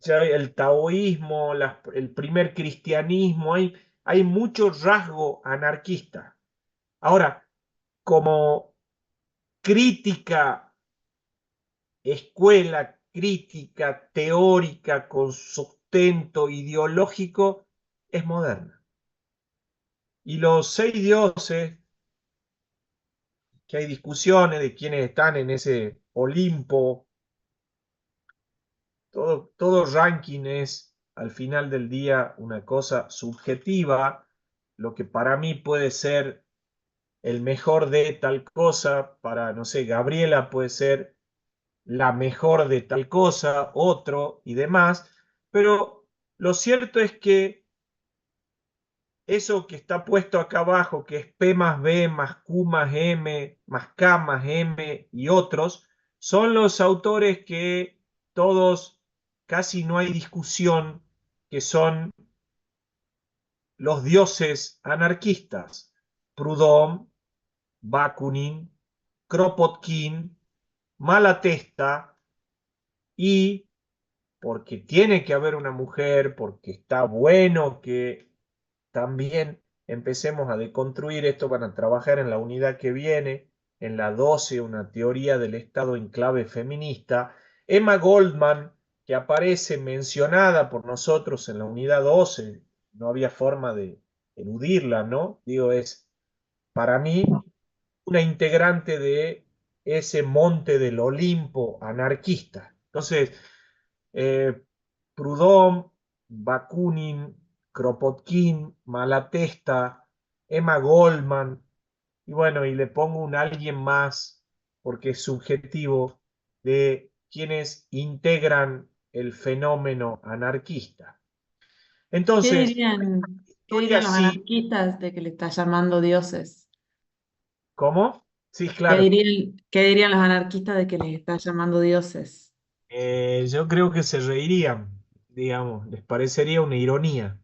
ya el taoísmo, el primer cristianismo, hay mucho rasgo anarquista. Ahora, como crítica, escuela crítica, teórica, con sustento ideológico, es moderna. Y los 6 dioses, que hay discusiones de quiénes están en ese Olimpo, todo ranking es al final del día una cosa subjetiva. Lo que para mí puede ser el mejor de tal cosa, para, no sé, Gabriela puede ser la mejor de tal cosa, otro y demás, pero lo cierto es que eso que está puesto acá abajo, que es P más B más Q más M más K más M y otros, son los autores que todos, casi no hay discusión, que son los dioses anarquistas. Proudhon, Bakunin, Kropotkin, Malatesta, y porque tiene que haber una mujer, porque está bueno que también empecemos a deconstruir esto, van a trabajar en la unidad que viene, en la 12, una teoría del Estado en clave feminista. Emma Goldman, que aparece mencionada por nosotros en la unidad 12, no había forma de eludirla, ¿no? Digo, es para mí una integrante de ese monte del Olimpo anarquista. Entonces, eh, Proudhon, Bakunin, Kropotkin, Malatesta, Emma Goldman, y bueno, y le pongo un alguien más, porque es subjetivo, de quienes integran el fenómeno anarquista. ¿Qué Entonces, dirían, qué historia dirían los sí, anarquistas de que le estás llamando dioses? ¿cómo? Sí, claro. Qué dirían los anarquistas de que les estás llamando dioses? Yo creo que se reirían, digamos, les parecería una ironía,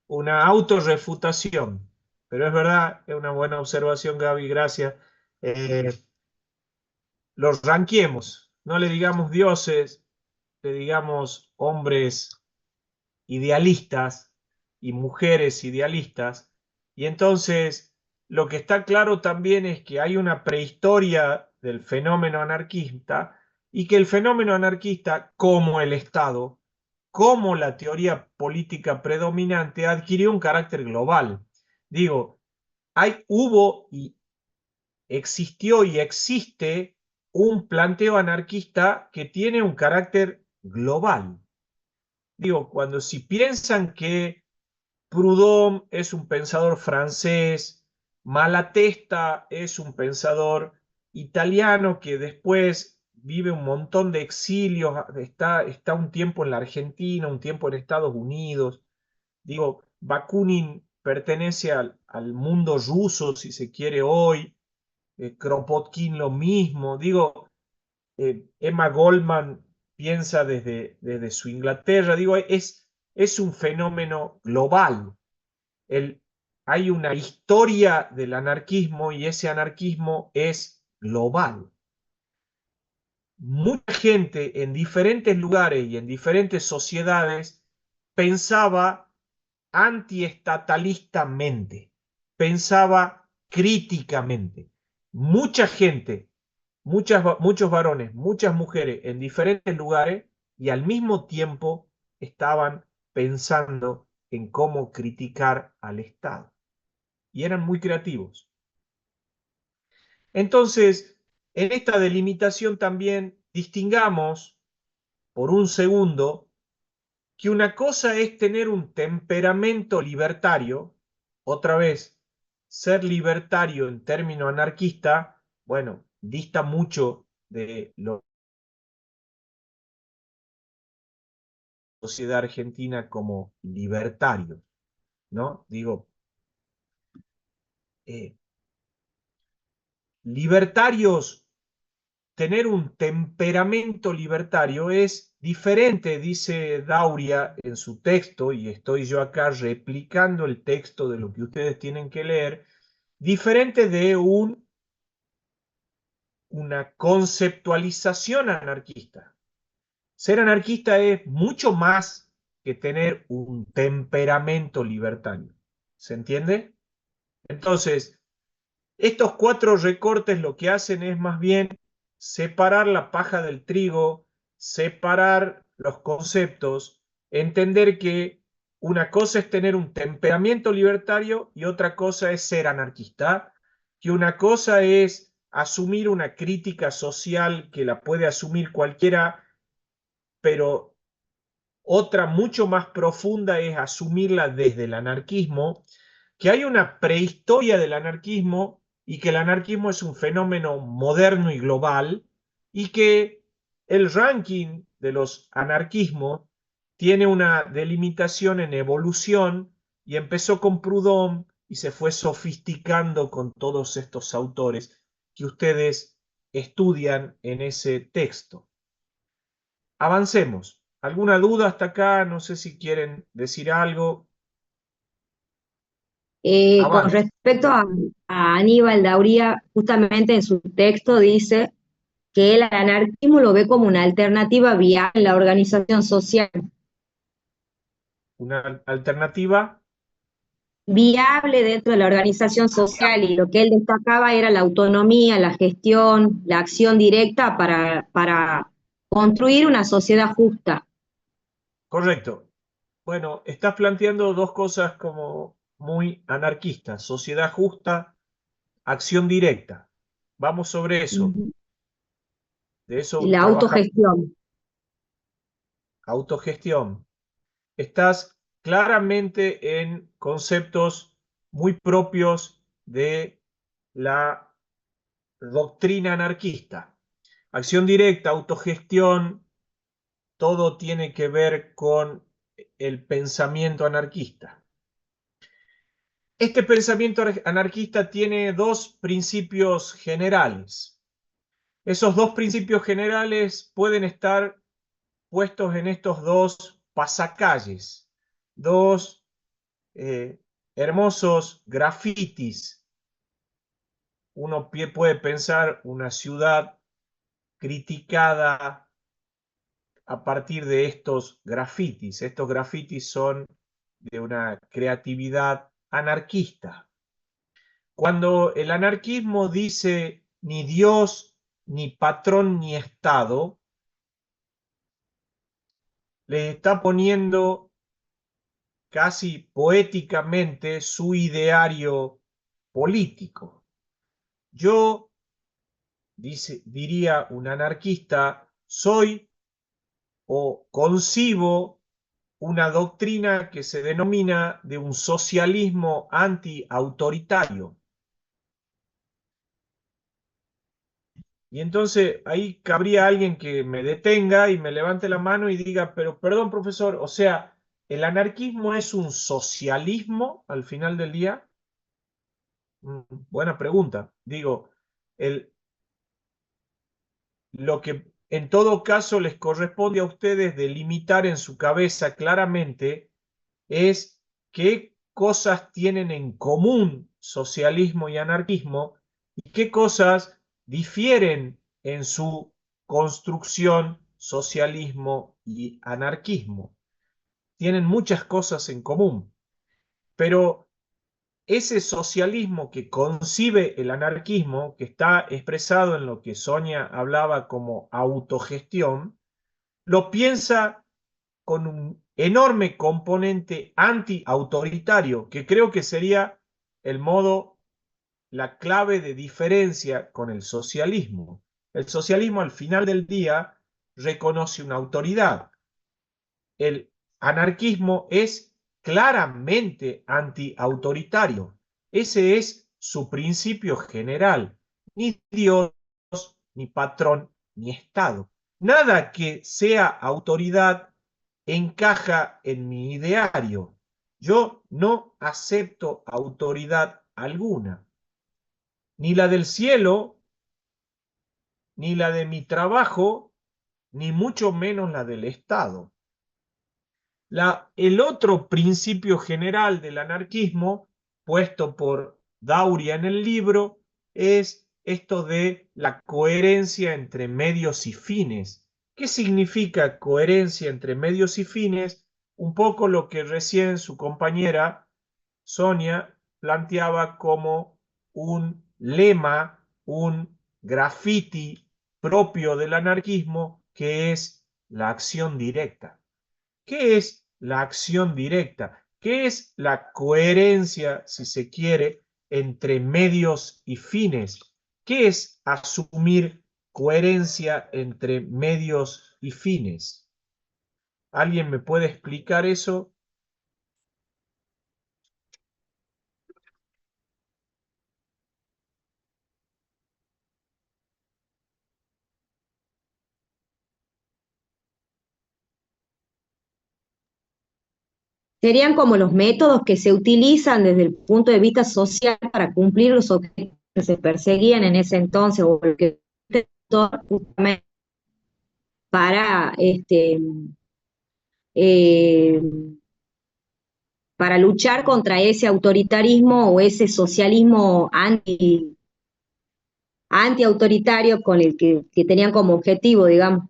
una autorrefutación. Pero es verdad, es una buena observación, Gaby, gracias. Eh, los ranquemos, no le digamos dioses, le digamos hombres idealistas y mujeres idealistas. Y entonces, lo que está claro también es que hay una prehistoria del fenómeno anarquista y que el fenómeno anarquista, como el Estado, como la teoría política predominante, adquirió un carácter global. Digo, hubo y existió y existe un planteo anarquista que tiene un carácter global. Digo, cuando si piensan que Proudhon es un pensador francés, Malatesta es un pensador italiano que después vive un montón de exilios, está un tiempo en la Argentina, un tiempo en Estados Unidos. Digo, Bakunin pertenece al mundo ruso, si se quiere hoy, Kropotkin lo mismo. Digo, Emma Goldman piensa desde su Inglaterra. Digo, es un fenómeno global. El, hay una historia del anarquismo y ese anarquismo es global. Mucha gente en diferentes lugares y en diferentes sociedades pensaba antiestatalistamente, pensaba críticamente. Mucha gente, muchos varones, muchas mujeres en diferentes lugares y al mismo tiempo estaban pensando en cómo criticar al Estado. Y eran muy creativos. Entonces, en esta delimitación también distingamos por un segundo que una cosa es tener un temperamento libertario, otra vez, ser libertario en término anarquista, bueno, dista mucho de la sociedad argentina como libertario, ¿no? Digo, eh, libertarios, tener un temperamento libertario es diferente, dice Dauria en su texto, y estoy yo acá replicando el texto de lo que ustedes tienen que leer, diferente de una conceptualización anarquista. Ser anarquista es mucho más que tener un temperamento libertario. ¿Se entiende? Entonces, estos 4 recortes lo que hacen es más bien separar la paja del trigo, separar los conceptos, entender que una cosa es tener un temperamento libertario y otra cosa es ser anarquista, que una cosa es asumir una crítica social que la puede asumir cualquiera, pero otra mucho más profunda es asumirla desde el anarquismo, que hay una prehistoria del anarquismo y que el anarquismo es un fenómeno moderno y global y que el ranking de los anarquismos tiene una delimitación en evolución y empezó con Proudhon y se fue sofisticando con todos estos autores que ustedes estudian en ese texto. Avancemos. ¿Alguna duda hasta acá? No sé si quieren decir algo. Con Avance. respecto a Aníbal Dauria, justamente en su texto dice que el anarquismo lo ve como una alternativa viable en la organización social. Una alternativa. Viable dentro de la organización social, y lo que él destacaba era la autonomía, la gestión, la acción directa para construir una sociedad justa. Correcto. Bueno, estás planteando 2 cosas como muy anarquistas. Sociedad justa, acción directa. Vamos sobre eso. Ujú. De eso La trabajamos. autogestión. Autogestión. Estás claramente en conceptos muy propios de la doctrina anarquista. Acción directa, autogestión, todo tiene que ver con el pensamiento anarquista. Este pensamiento anarquista tiene 2 principios generales. Esos 2 principios generales pueden estar puestos en estos 2 pasacalles, 2 hermosos grafitis. Uno puede pensar una ciudad criticada a partir de estos grafitis. Estos grafitis son de una creatividad anarquista. Cuando el anarquismo dice ni Dios, ni patrón, ni Estado, le está poniendo casi poéticamente su ideario político. Yo, diría un anarquista, soy o concibo una doctrina que se denomina de un socialismo anti-autoritario. Y entonces ahí cabría alguien que me detenga y me levante la mano y diga, pero perdón, profesor, o sea, ¿el anarquismo es un socialismo al final del día? Buena pregunta. Digo, lo que en todo caso les corresponde a ustedes delimitar en su cabeza claramente es qué cosas tienen en común socialismo y anarquismo y qué cosas difieren en su construcción socialismo y anarquismo. Tienen muchas cosas en común, pero ese socialismo que concibe el anarquismo, que está expresado en lo que Sonia hablaba como autogestión, lo piensa con un enorme componente anti-autoritario, que creo que sería el modo, la clave de diferencia con el socialismo. El socialismo al final del día reconoce una autoridad. El anarquismo es claramente anti-autoritario. Ese es su principio general. Ni Dios, ni patrón, ni Estado. Nada que sea autoridad encaja en mi ideario. Yo no acepto autoridad alguna, ni la del cielo, ni la de mi trabajo, ni mucho menos la del Estado. El otro principio general del anarquismo, puesto por Dauria en el libro, es esto de la coherencia entre medios y fines. ¿Qué significa coherencia entre medios y fines? Un poco lo que recién su compañera Sonia planteaba como un lema, un graffiti propio del anarquismo, que es la acción directa. ¿Qué es la acción directa? ¿Qué es la coherencia, si se quiere, entre medios y fines? ¿Qué es asumir coherencia entre medios y fines? ¿Alguien me puede explicar eso? Serían como los métodos que se utilizan desde el punto de vista social para cumplir los objetivos que se perseguían en ese entonces, o lo que justamente para eh, para luchar contra ese autoritarismo o ese socialismo anti-autoritario con el que tenían como objetivo, digamos.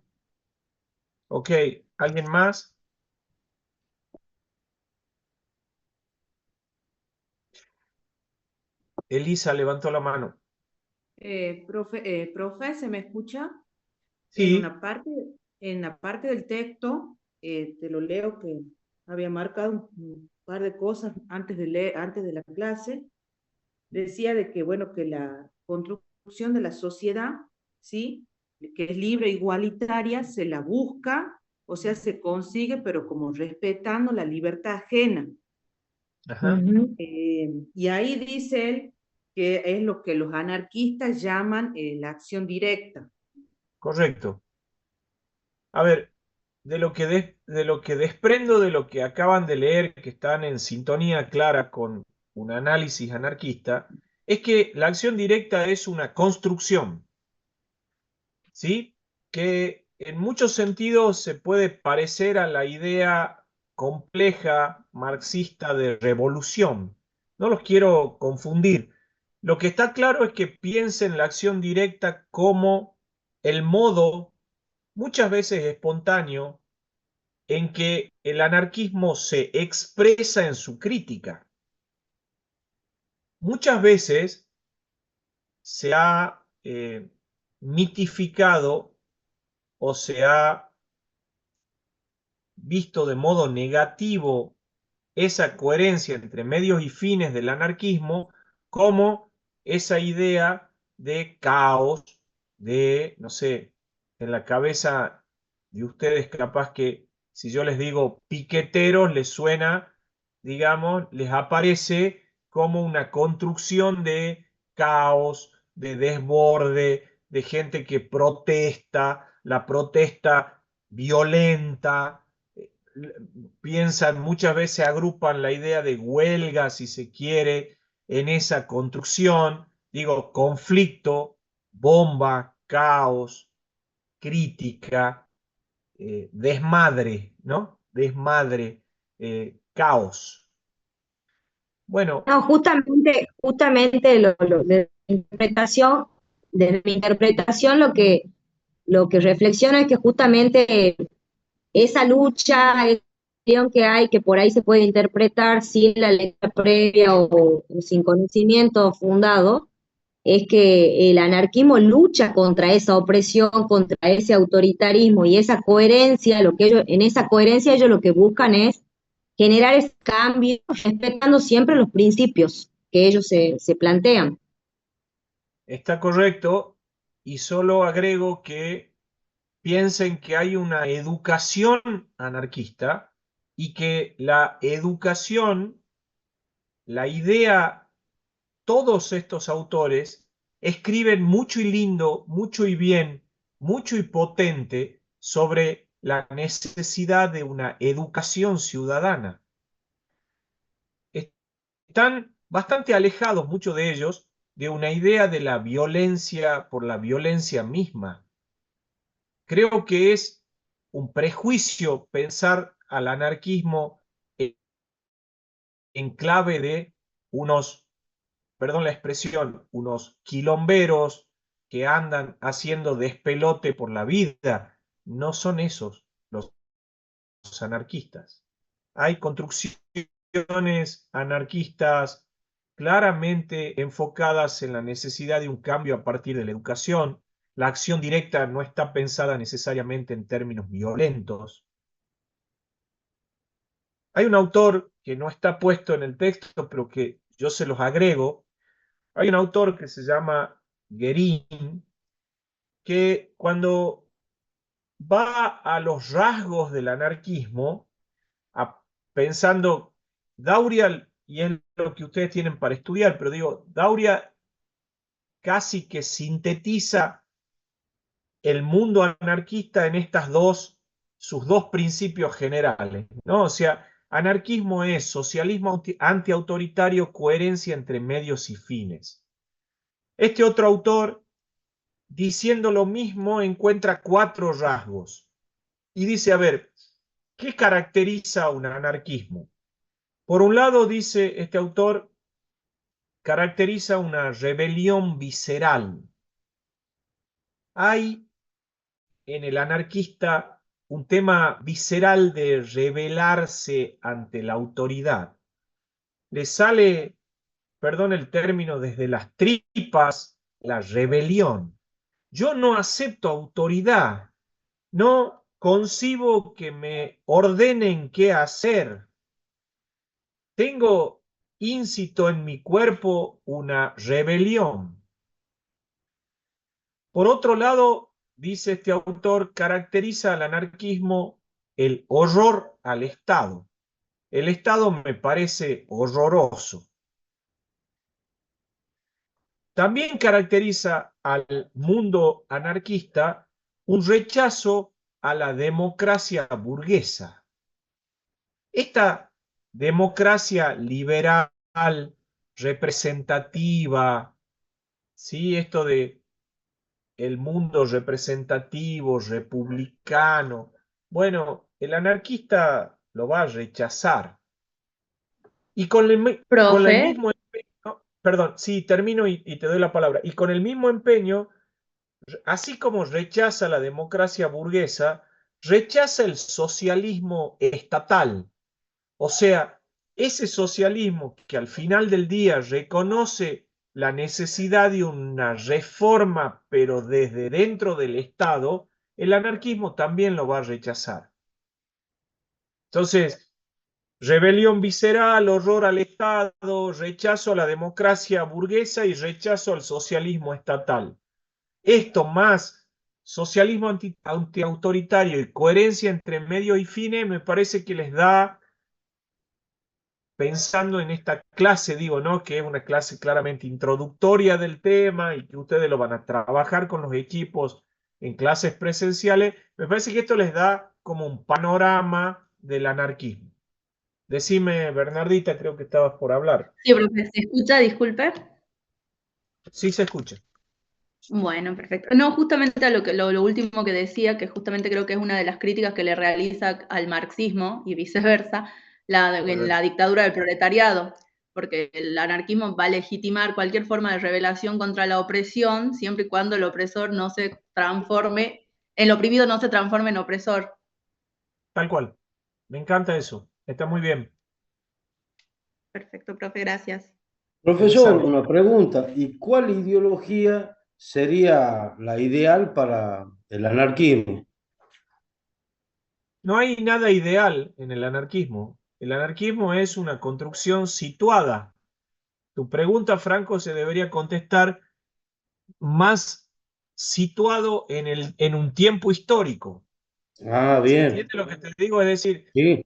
Ok, ¿alguien más? Elisa levantó la mano. Profe, ¿se me escucha? En Sí, una parte, en la parte del texto, te lo leo que había marcado un par de cosas antes de leer, antes de la clase. Decía de que, bueno, que la construcción de la sociedad, ¿sí? Que es libre e igualitaria, se la busca, o sea, se consigue, pero como respetando la libertad ajena. ajá, Ujú. Y ahí dice él que es lo que los anarquistas llaman la acción directa. correcto. A ver, de lo que desprendo de lo que acaban de leer, que están en sintonía clara con un análisis anarquista, es que la acción directa es una construcción, ¿sí? Que en muchos sentidos se puede parecer a la idea compleja marxista de revolución. No los quiero confundir. Lo que está claro es que piensen la acción directa como el modo, muchas veces espontáneo, en que el anarquismo se expresa en su crítica. Muchas veces se ha mitificado o se ha visto de modo negativo esa coherencia entre medios y fines del anarquismo como esa idea de caos, de, no sé, en la cabeza de ustedes capaz que si yo les digo piqueteros, les suena, digamos, les aparece como una construcción de caos, de desborde, de gente que protesta, la protesta violenta, piensan, muchas veces agrupan la idea de huelga, si se quiere, en esa construcción, digo, conflicto, bomba, caos, crítica, desmadre, ¿no? Desmadre, caos. Bueno, No, justamente desde mi interpretación lo que reflexiono es que justamente esa lucha, esa acción que hay, que por ahí se puede interpretar sin la letra previa o sin conocimiento fundado, es que el anarquismo lucha contra esa opresión, contra ese autoritarismo y esa coherencia, en esa coherencia ellos lo que buscan es generar ese cambio, respetando siempre los principios que ellos se plantean. está correcto y solo agrego que piensen que hay una educación anarquista y que la educación, la idea, todos estos autores escriben mucho y lindo, mucho y bien, mucho y potente sobre la necesidad de una educación ciudadana. Están bastante alejados, muchos de ellos, de una idea de la violencia por la violencia misma. creo que es un prejuicio pensar al anarquismo en clave de unos, perdón la expresión, unos quilomberos que andan haciendo despelote por la vida. No son esos los anarquistas. Hay construcciones anarquistas claramente enfocadas en la necesidad de un cambio a partir de la educación. La acción directa no está pensada necesariamente en términos violentos. Hay un autor que no está puesto en el texto, pero que yo se los agrego. Hay un autor que se llama Guérin, que cuando va a los rasgos del anarquismo, pensando, Dauria, y es lo que ustedes tienen para estudiar, pero digo, Dauria casi que sintetiza el mundo anarquista en sus dos principios generales, ¿no? O sea, anarquismo es socialismo antiautoritario, coherencia entre medios y fines. Este otro autor, diciendo lo mismo, encuentra 4 rasgos y dice, a ver, ¿qué caracteriza un anarquismo? Por un lado, dice este autor, caracteriza una rebelión visceral. Hay en el anarquista un tema visceral de rebelarse ante la autoridad. Le sale, perdón el término, desde las tripas la rebelión. Yo no acepto autoridad, no concibo que me ordenen qué hacer. Tengo íncito en mi cuerpo una rebelión. Por otro lado, dice este autor, caracteriza al anarquismo el horror al Estado. El Estado me parece horroroso. También caracteriza al mundo anarquista un rechazo a la democracia burguesa. Esta democracia liberal, representativa, ¿sí? Esto de el mundo representativo, republicano. Bueno, el anarquista lo va a rechazar. Y con el Profe, mismo empeño, perdón, sí, termino y te doy la palabra. Y con el mismo empeño, así como rechaza la democracia burguesa, rechaza el socialismo estatal. O sea, ese socialismo que al final del día reconoce la necesidad de una reforma, pero desde dentro del Estado, el anarquismo también lo va a rechazar. Entonces, rebelión visceral, horror al Estado, rechazo a la democracia burguesa y rechazo al socialismo estatal. Esto más socialismo antiautoritario y coherencia entre medio y fines me parece que les da, pensando en esta clase, digo, ¿no? Que es una clase claramente introductoria del tema y que ustedes lo van a trabajar con los equipos en clases presenciales, me parece que esto les da como un panorama del anarquismo. Decime, Bernardita, creo que estabas por hablar. sí, profe, ¿se escucha? Disculpe. Sí, se escucha. Bueno, perfecto. No, justamente a lo último que decía, que justamente creo que es una de las críticas que le realiza al marxismo y viceversa, en la Correcto. dictadura del proletariado, porque el anarquismo va a legitimar cualquier forma de rebelión contra la opresión, siempre y cuando el opresor no se transforme, el oprimido no se transforme en opresor. Tal cual. Me encanta eso. Está muy bien. Perfecto, profe, gracias. Profesor, Elizabeth. una pregunta. ¿Y cuál ideología sería la ideal para el anarquismo? No hay nada ideal en el anarquismo. El anarquismo es una construcción situada. Tu pregunta, Franco, se debería contestar más situado en un tiempo histórico. Ah, ¿Se bien. entiende lo que te digo? Es decir, Sí,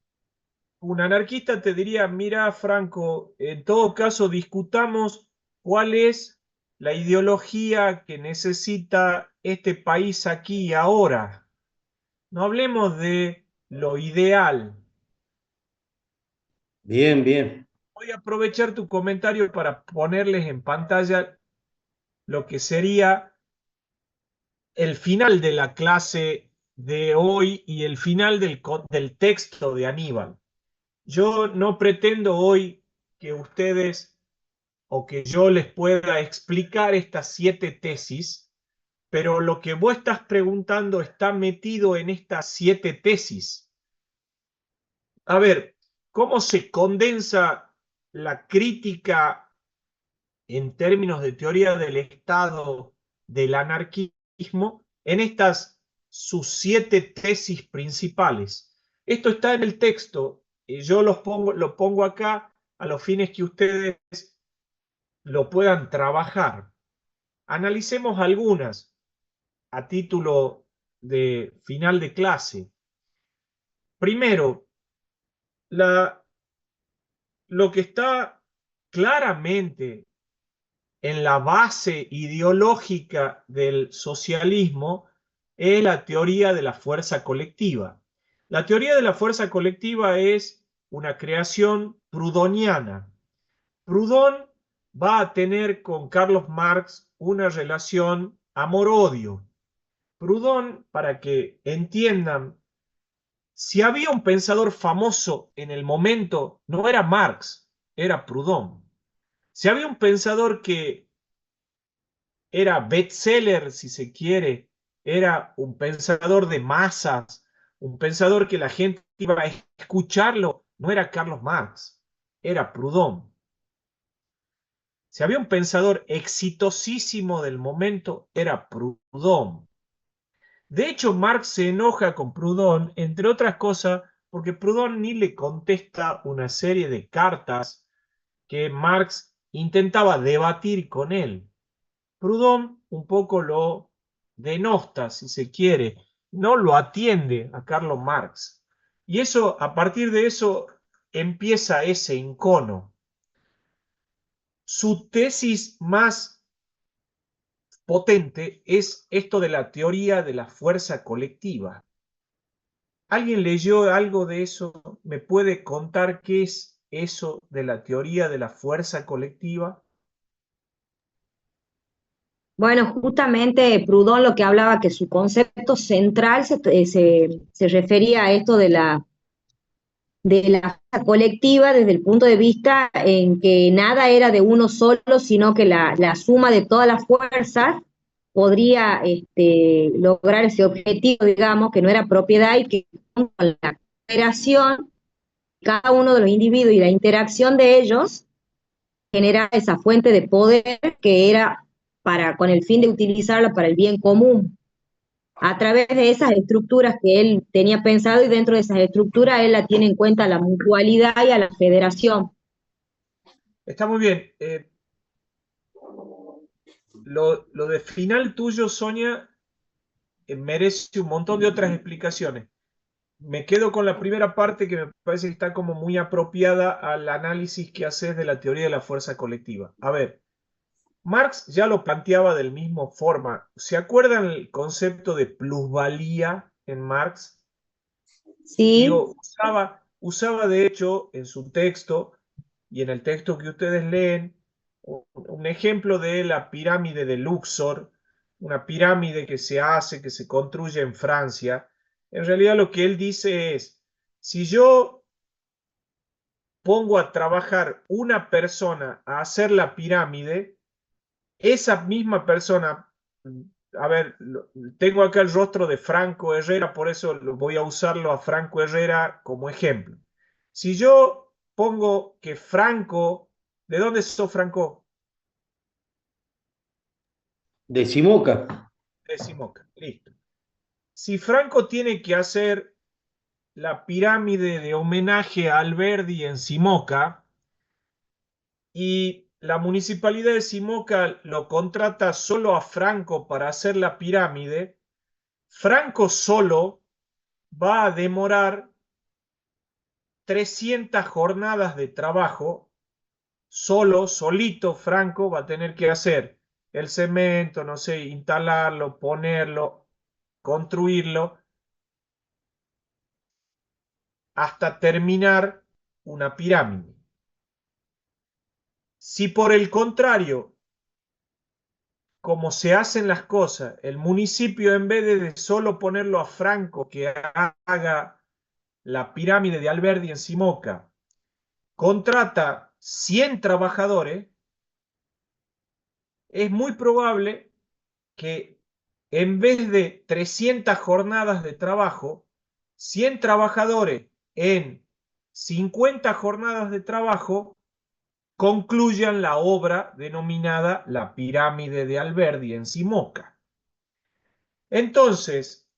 un anarquista te diría, mira, Franco, en todo caso discutamos cuál es la ideología que necesita este país aquí y ahora. No hablemos de lo ideal. bien, bien. Voy a aprovechar tu comentario para ponerles en pantalla lo que sería el final de la clase de hoy y el final del texto de Aníbal. Yo no pretendo hoy que ustedes o que yo les pueda explicar estas 7 tesis, pero lo que vos estás preguntando está metido en estas 7 tesis. A ver, ¿cómo se condensa la crítica en términos de teoría del Estado del anarquismo en estas sus 7 tesis principales? Esto está en el texto, y yo lo pongo acá a los fines que ustedes lo puedan trabajar. Analicemos algunas a título de final de clase. Primero, lo que está claramente en la base ideológica del socialismo es la teoría de la fuerza colectiva. La teoría de la fuerza colectiva es una creación proudhoniana. Proudhon va a tener con Carlos Marx una relación amor-odio. Proudhon, para que entiendan, si había un pensador famoso en el momento, no era Marx, era Proudhon. Si había un pensador que era bestseller, si se quiere, era un pensador de masas, un pensador que la gente iba a escucharlo, no era Carlos Marx, era Proudhon. Si había un pensador exitosísimo del momento, era Proudhon. De hecho, Marx se enoja con Proudhon, entre otras cosas, porque Proudhon ni le contesta una serie de cartas que Marx intentaba debatir con él. Proudhon un poco lo denosta, si se quiere, no lo atiende a Carlos Marx. Y eso, a partir de eso, empieza ese encono. Su tesis más potente es esto de la teoría de la fuerza colectiva. ¿Alguien leyó algo de eso? ¿Me puede contar qué es eso de la teoría de la fuerza colectiva? Bueno, justamente Proudhon lo que hablaba que su concepto central se refería a esto de la fuerza colectiva desde el punto de vista en que nada era de uno solo, sino que la suma de todas las fuerzas podría lograr ese objetivo, digamos, que no era propiedad y que con la cooperación, cada uno de los individuos y la interacción de ellos genera esa fuente de poder que era con el fin de utilizarla para el bien común a través de esas estructuras que él tenía pensado y dentro de esas estructuras él la tiene en cuenta a la mutualidad y a la federación. Está muy bien. Lo de final tuyo, Sonia, merece un montón de otras explicaciones. Me quedo con la primera parte que me parece que está como muy apropiada al análisis que haces de la teoría de la fuerza colectiva. A ver, Marx ya lo planteaba del mismo forma. ¿Se acuerdan el concepto de plusvalía en Marx? Sí, Digo, usaba de hecho en su texto y en el texto que ustedes leen un ejemplo de la pirámide de Luxor, una pirámide que se construye en Francia. En realidad lo que él dice es, si yo pongo a trabajar una persona a hacer la pirámide, esa misma persona, a ver, tengo acá el rostro de Franco Herrera, por eso voy a usarlo a Franco Herrera como ejemplo. Si yo pongo que Franco, ¿de dónde sos Franco? De Simoca. De Simoca, listo. Si Franco tiene que hacer la pirámide de homenaje a Alberdi en Simoca y la municipalidad de Simoca lo contrata solo a Franco para hacer la pirámide, Franco solo va a demorar 300 jornadas de trabajo, solito Franco va a tener que hacer el cemento, no sé, instalarlo, ponerlo, construirlo, hasta terminar una pirámide. Si por el contrario como se hacen las cosas. El municipio, en vez de solo ponerlo a Franco que haga la pirámide de Alberdi en Simoca, contrata 100 trabajadores, es muy probable que en vez de 300 jornadas de trabajo, 100 trabajadores en 50 jornadas de trabajo concluyan la obra denominada la pirámide de Alberdi en Simoca. Entonces,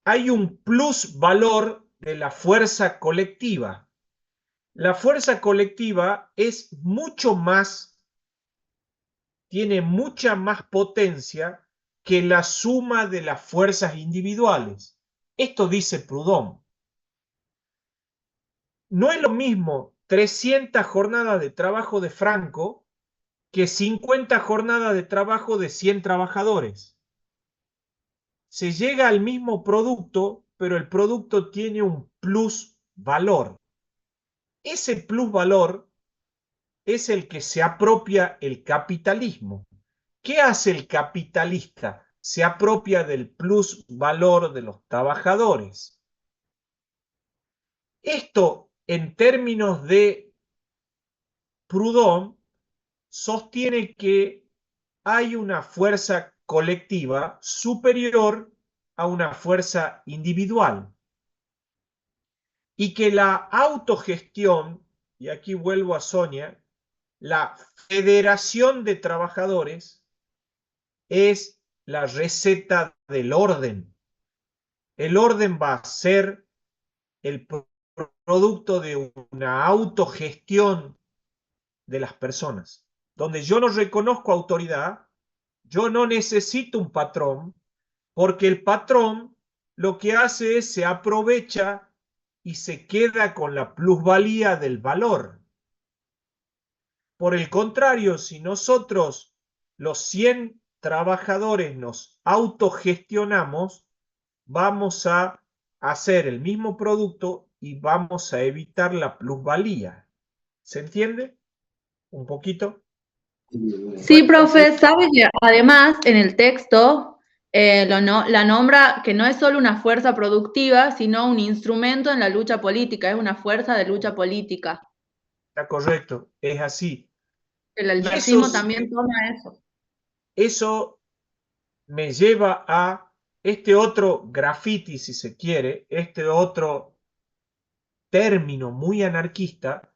hay un plus valor de la fuerza colectiva. La fuerza colectiva es mucho más, tiene mucha más potencia que la suma de las fuerzas individuales. Esto dice Proudhon. No es lo mismo 300 jornadas de trabajo de Franco que 50 jornadas de trabajo de 100 trabajadores. Se llega al mismo producto, pero el producto tiene un plus valor. Ese plus valor es el que se apropia el capitalismo. ¿Qué hace el capitalista? Se apropia del plus valor de los trabajadores. Esto, en términos de Proudhon, sostiene que hay una fuerza colectiva superior a una fuerza individual y que la autogestión, y aquí vuelvo a Sonia, la federación de trabajadores es la receta del orden. El orden va a ser el producto de una autogestión de las personas, donde yo no reconozco autoridad, yo no necesito un patrón, porque el patrón lo que hace es se aprovecha y se queda con la plusvalía del valor. Por el contrario, si nosotros, los 100 trabajadores, nos autogestionamos, vamos a hacer el mismo producto y vamos a evitar la plusvalía. ¿Se entiende? ¿Un poquito? Sí, profe, sabe que además en el texto la nombra que no es solo una fuerza productiva, sino un instrumento en la lucha política, es una fuerza de lucha política. Está correcto, es así. El Y anarquismo también toma eso. Eso me lleva a este otro graffiti, si se quiere, este otro término muy anarquista,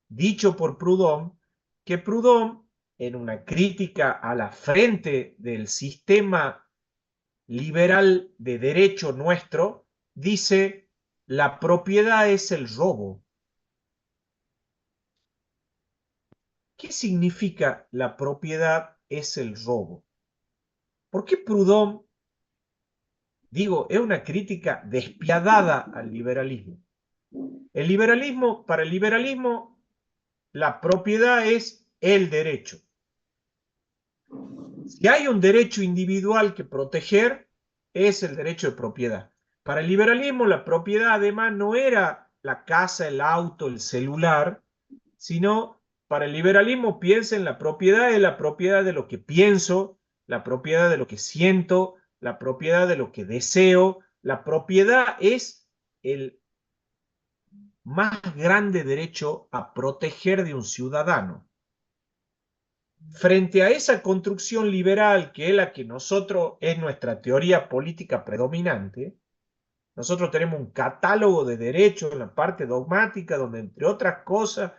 dicho por Proudhon, que Proudhon, en una crítica a la frente del sistema liberal de derecho nuestro, dice, la propiedad es el robo. ¿Qué significa la propiedad es el robo? ¿Por qué Proudhon, digo, es una crítica despiadada al liberalismo? El liberalismo, para el liberalismo, la propiedad es el derecho. Si hay un derecho individual que proteger, es el derecho de propiedad. Para el liberalismo, la propiedad además no era la casa, el auto, el celular, sino para el liberalismo piensa en la propiedad, es la propiedad de lo que pienso, la propiedad de lo que siento, la propiedad de lo que deseo. La propiedad es el más grande derecho a proteger de un ciudadano. Frente a esa construcción liberal que es la que nosotros es nuestra teoría política predominante, nosotros tenemos un catálogo de derechos en la parte dogmática donde, entre otras cosas,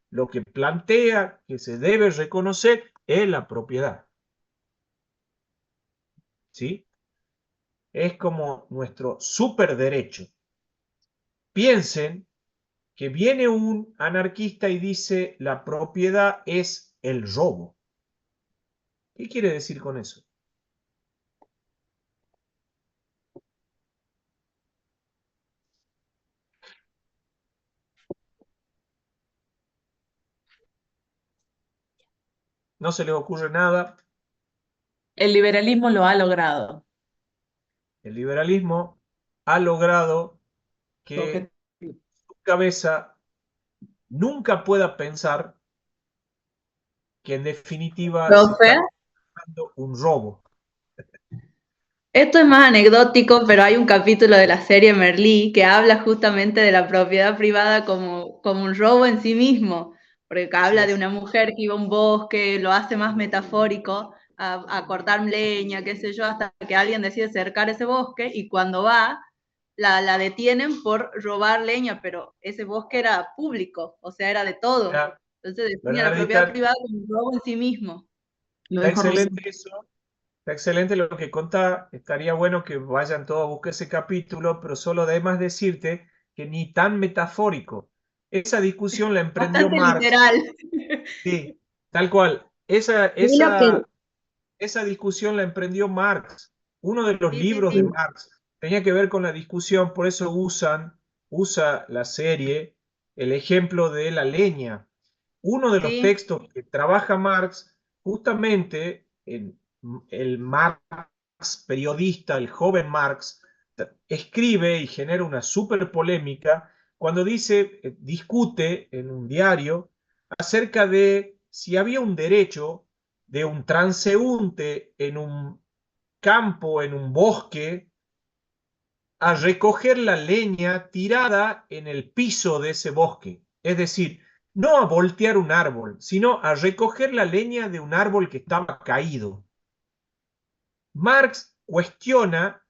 lo que plantea que se debe reconocer es la propiedad. ¿Sí? Es como nuestro superderecho. Piensen que viene un anarquista y dice la propiedad es el robo. ¿Qué quiere decir con eso? ¿No se les ocurre nada? El liberalismo lo ha logrado. El liberalismo ha logrado que su cabeza nunca pueda pensar que en definitiva se Profe, está dando un robo. esto es más anecdótico, pero hay un capítulo de la serie Merlí que habla justamente de la propiedad privada como un robo en sí mismo, porque habla de una mujer que iba a un bosque, lo hace más metafórico, a cortar leña, qué sé yo, hasta que alguien decide cercar ese bosque y cuando va, la detienen por robar leña, pero ese bosque era público, o sea, era de todos. Mira, Entonces define la propiedad Bernardita, privada como un robo en sí mismo. Lo está dejo excelente eso. Está excelente lo que contá. Estaría bueno que vayan todos a buscar ese capítulo, pero solo además decirte que ni tan metafórico. Esa discusión la emprendió Bastante Marx. literal. Sí, tal cual. Y lo que, Esa discusión la emprendió Marx. Uno de los Sí, sí, libros de sí. Marx tenía que ver con la discusión, por eso usa la serie el ejemplo de la leña. Uno de los Sí. textos que trabaja Marx, justamente el Marx periodista, el joven Marx, escribe y genera una súper polémica cuando discute en un diario acerca de si había un derecho de un transeúnte en un campo, en un bosque, a recoger la leña tirada en el piso de ese bosque. Es decir, no a voltear un árbol, sino a recoger la leña de un árbol que estaba caído. Marx cuestiona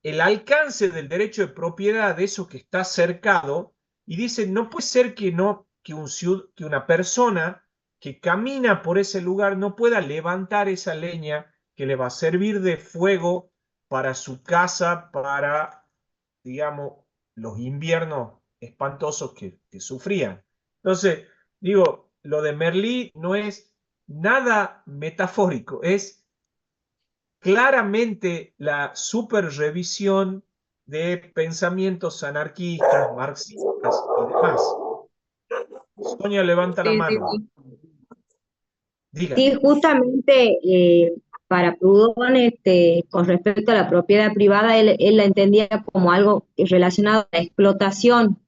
el alcance del derecho de propiedad de eso que está cercado y dice, no puede ser que, que una persona que camina por ese lugar no pueda levantar esa leña que le va a servir de fuego para su casa, para, digamos, los inviernos espantosos que sufrían. Entonces, digo, lo de Merlí no es nada metafórico, es claramente la superrevisión de pensamientos anarquistas, marxistas y demás. Sonia levanta la Sí, sí, mano. sí. Diga. sí, justamente para Proudhon, con respecto a la propiedad privada, él la entendía como algo relacionado a la explotación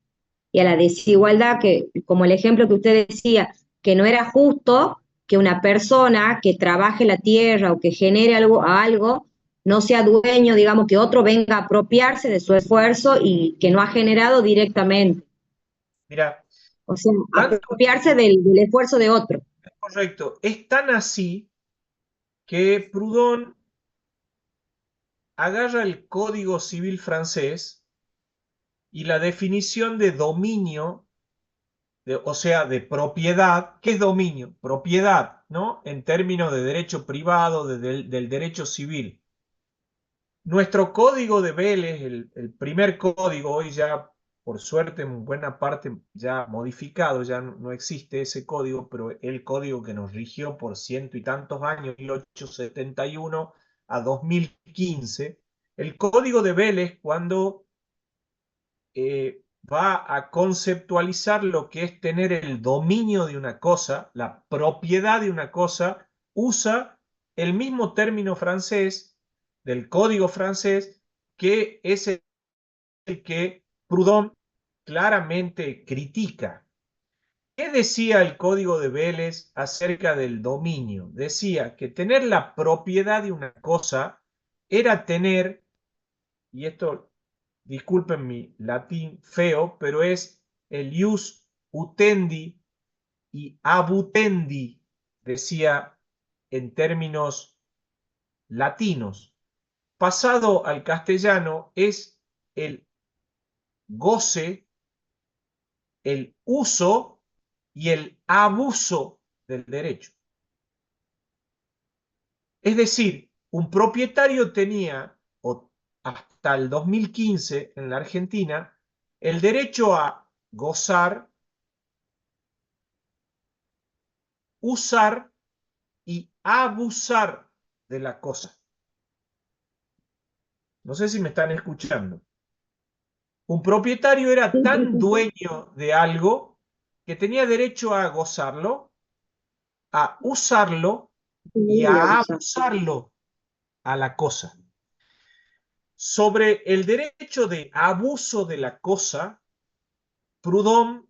y a la desigualdad, que como el ejemplo que usted decía, que no era justo que una persona que trabaje la tierra o que genere algo no sea dueño, digamos, que otro venga a apropiarse de su esfuerzo y que no ha generado directamente. Mira, O sea, tanto apropiarse del esfuerzo de otro. es correcto, es tan así que Proudhon agarra el Código Civil francés y la definición de dominio, o sea, de propiedad. ¿Qué es dominio? Propiedad, ¿no? En términos de derecho privado, del derecho civil. Nuestro código de Vélez, el primer código, hoy ya por suerte en buena parte ya modificado, ya no existe ese código, pero el código que nos rigió por ciento y tantos años, 1871 a 2015, el código de Vélez cuando va a conceptualizar lo que es tener el dominio de una cosa, la propiedad de una cosa, usa el mismo término francés del código francés que es el que Proudhon claramente critica. ¿Qué decía el código de Vélez acerca del dominio? Decía que tener la propiedad de una cosa era tener, y esto disculpen mi latín feo, pero es el ius utendi y abutendi, decía en términos latinos. Pasado al castellano es el goce, el uso y el abuso del derecho. Es decir, un propietario tenía, hasta el 2015 en la Argentina, el derecho a gozar, usar y abusar de la cosa. No sé si me están escuchando. Un propietario era tan dueño de algo que tenía derecho a gozarlo, a usarlo y a abusarlo a la cosa. Sobre el derecho de abuso de la cosa, Proudhon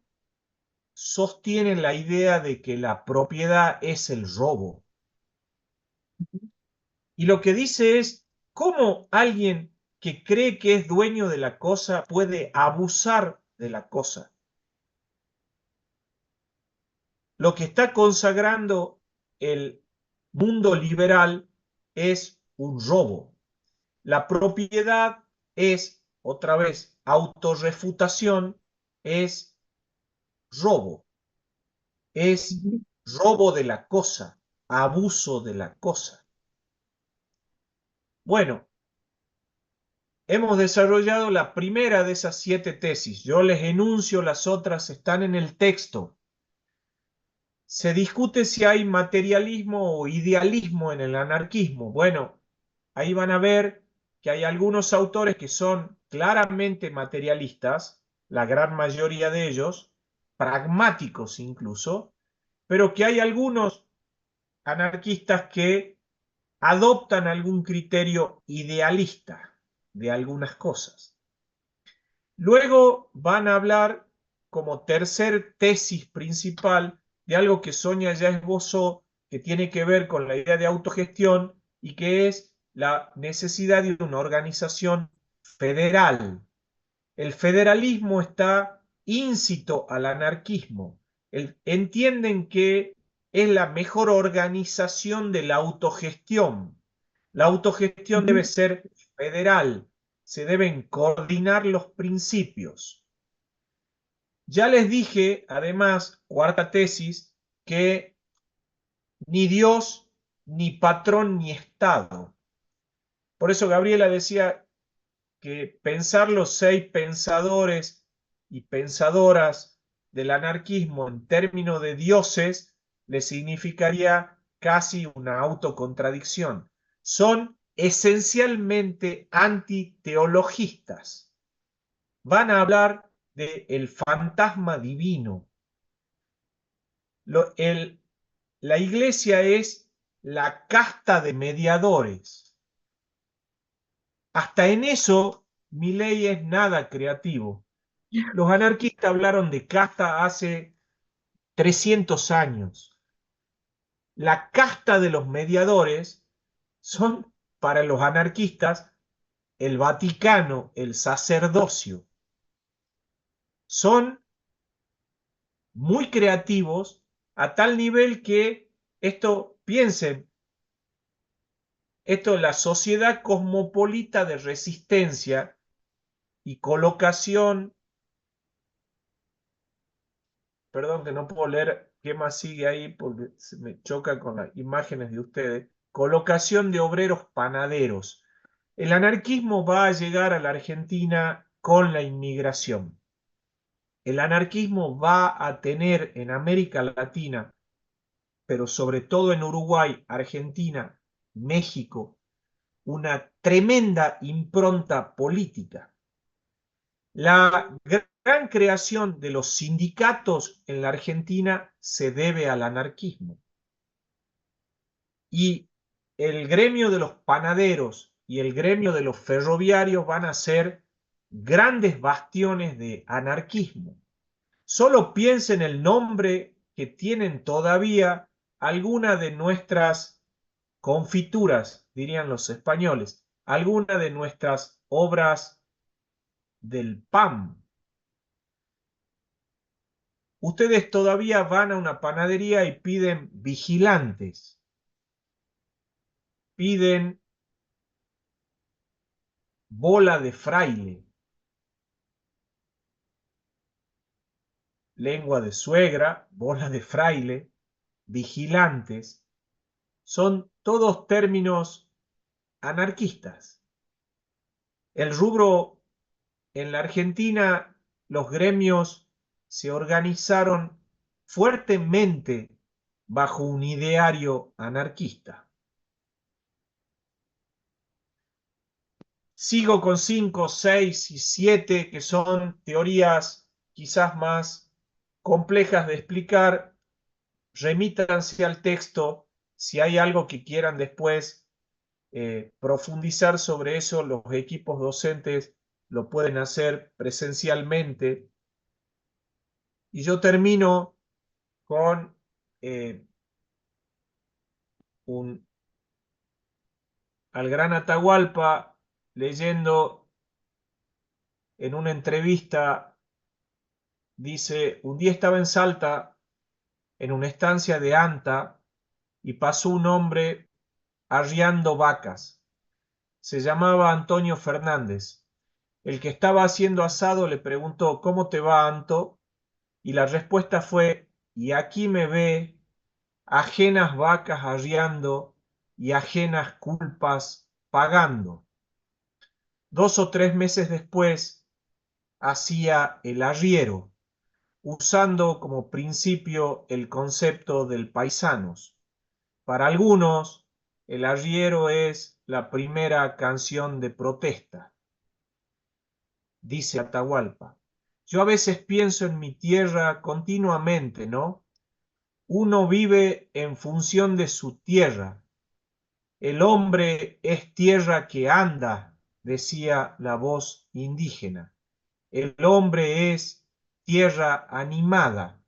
sostienen la idea de que la propiedad es el robo. Y lo que dice es, ¿cómo alguien que cree que es dueño de la cosa puede abusar de la cosa? Lo que está consagrando el mundo liberal es un robo. La propiedad es, otra vez, autorrefutación, es robo. Es robo de la cosa, abuso de la cosa. Bueno, hemos desarrollado la primera de esas 7 tesis. Yo les enuncio, las otras están en el texto. Se discute si hay materialismo o idealismo en el anarquismo. Bueno, ahí van a ver que hay algunos autores que son claramente materialistas, la gran mayoría de ellos, pragmáticos incluso, pero que hay algunos anarquistas que adoptan algún criterio idealista de algunas cosas. Luego van a hablar como tercer tesis principal de algo que Sonia ya esbozó, que tiene que ver con la idea de autogestión y que es la necesidad de una organización federal. El federalismo está íncito al anarquismo. Entienden que es la mejor organización de la autogestión. La autogestión debe ser federal, se deben coordinar los principios. Ya les dije, además, cuarta tesis, que ni Dios, ni patrón, ni Estado. Por eso Gabriela decía que pensar los 6 pensadores y pensadoras del anarquismo en términos de dioses le significaría casi una autocontradicción. Son esencialmente antiteologistas. Van a hablar del fantasma divino. La iglesia es la casta de mediadores. Hasta en eso, Milei es nada creativo. Los anarquistas hablaron de casta hace 300 años. La casta de los mediadores son, para los anarquistas, el Vaticano, el sacerdocio. Son muy creativos a tal nivel que piensen, la sociedad cosmopolita de resistencia y colocación, perdón que no puedo leer qué más sigue ahí porque se me choca con las imágenes de ustedes, colocación de obreros panaderos. El anarquismo va a llegar a la Argentina con la inmigración. El anarquismo va a tener en América Latina, pero sobre todo en Uruguay, Argentina, México, una tremenda impronta política. La gran creación de los sindicatos en la Argentina se debe al anarquismo. Y el gremio de los panaderos y el gremio de los ferroviarios van a ser grandes bastiones de anarquismo. Solo piensen el nombre que tienen todavía algunas de nuestras confituras, dirían los españoles, algunas de nuestras obras del pan. Ustedes todavía van a una panadería y piden vigilantes, piden bola de fraile, lengua de suegra, bola de fraile, vigilantes, son todos términos anarquistas. El rubro en la Argentina, los gremios se organizaron fuertemente bajo un ideario anarquista. Sigo con 5, 6 y 7, que son teorías quizás más complejas de explicar. Remítanse al texto. Si hay algo que quieran después profundizar sobre eso, los equipos docentes lo pueden hacer presencialmente. Y yo termino con al gran Atahualpa leyendo en una entrevista, dice: un día estaba en Salta, en una estancia de Anta, y pasó un hombre arriando vacas. Se llamaba Antonio Fernández. El que estaba haciendo asado le preguntó: ¿cómo te va, Anto? Y la respuesta fue: y aquí me ve, ajenas vacas arriando y ajenas culpas pagando. 2 o 3 meses después hacía el arriero, usando como principio el concepto del paisanos. Para algunos, el arriero es la primera canción de protesta. Dice Atahualpa: yo a veces pienso en mi tierra continuamente, ¿no? Uno vive en función de su tierra. El hombre es tierra que anda, decía la voz indígena. El hombre es tierra animada.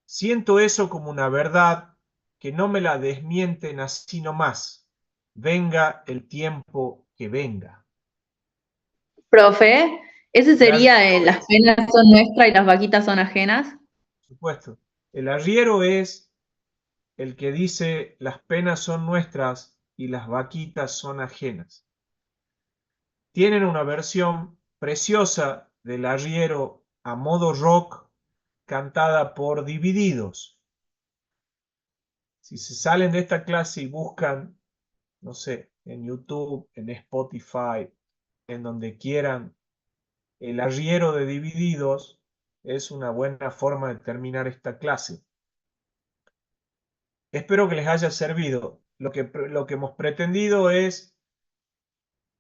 Siento eso como una verdad que no me la desmienten así nomás. Venga el tiempo que venga. Profe, ese El arriero sería las penas son nuestras y las vaquitas son ajenas. por supuesto, el arriero es el que dice: las penas son nuestras y las vaquitas son ajenas. Tienen una versión preciosa del arriero a modo rock, cantada por Divididos. Si se salen de esta clase y buscan, no sé, en YouTube, en Spotify, en donde quieran, el arriero de Divididos, es una buena forma de terminar esta clase. Espero que les haya servido. Lo que hemos pretendido es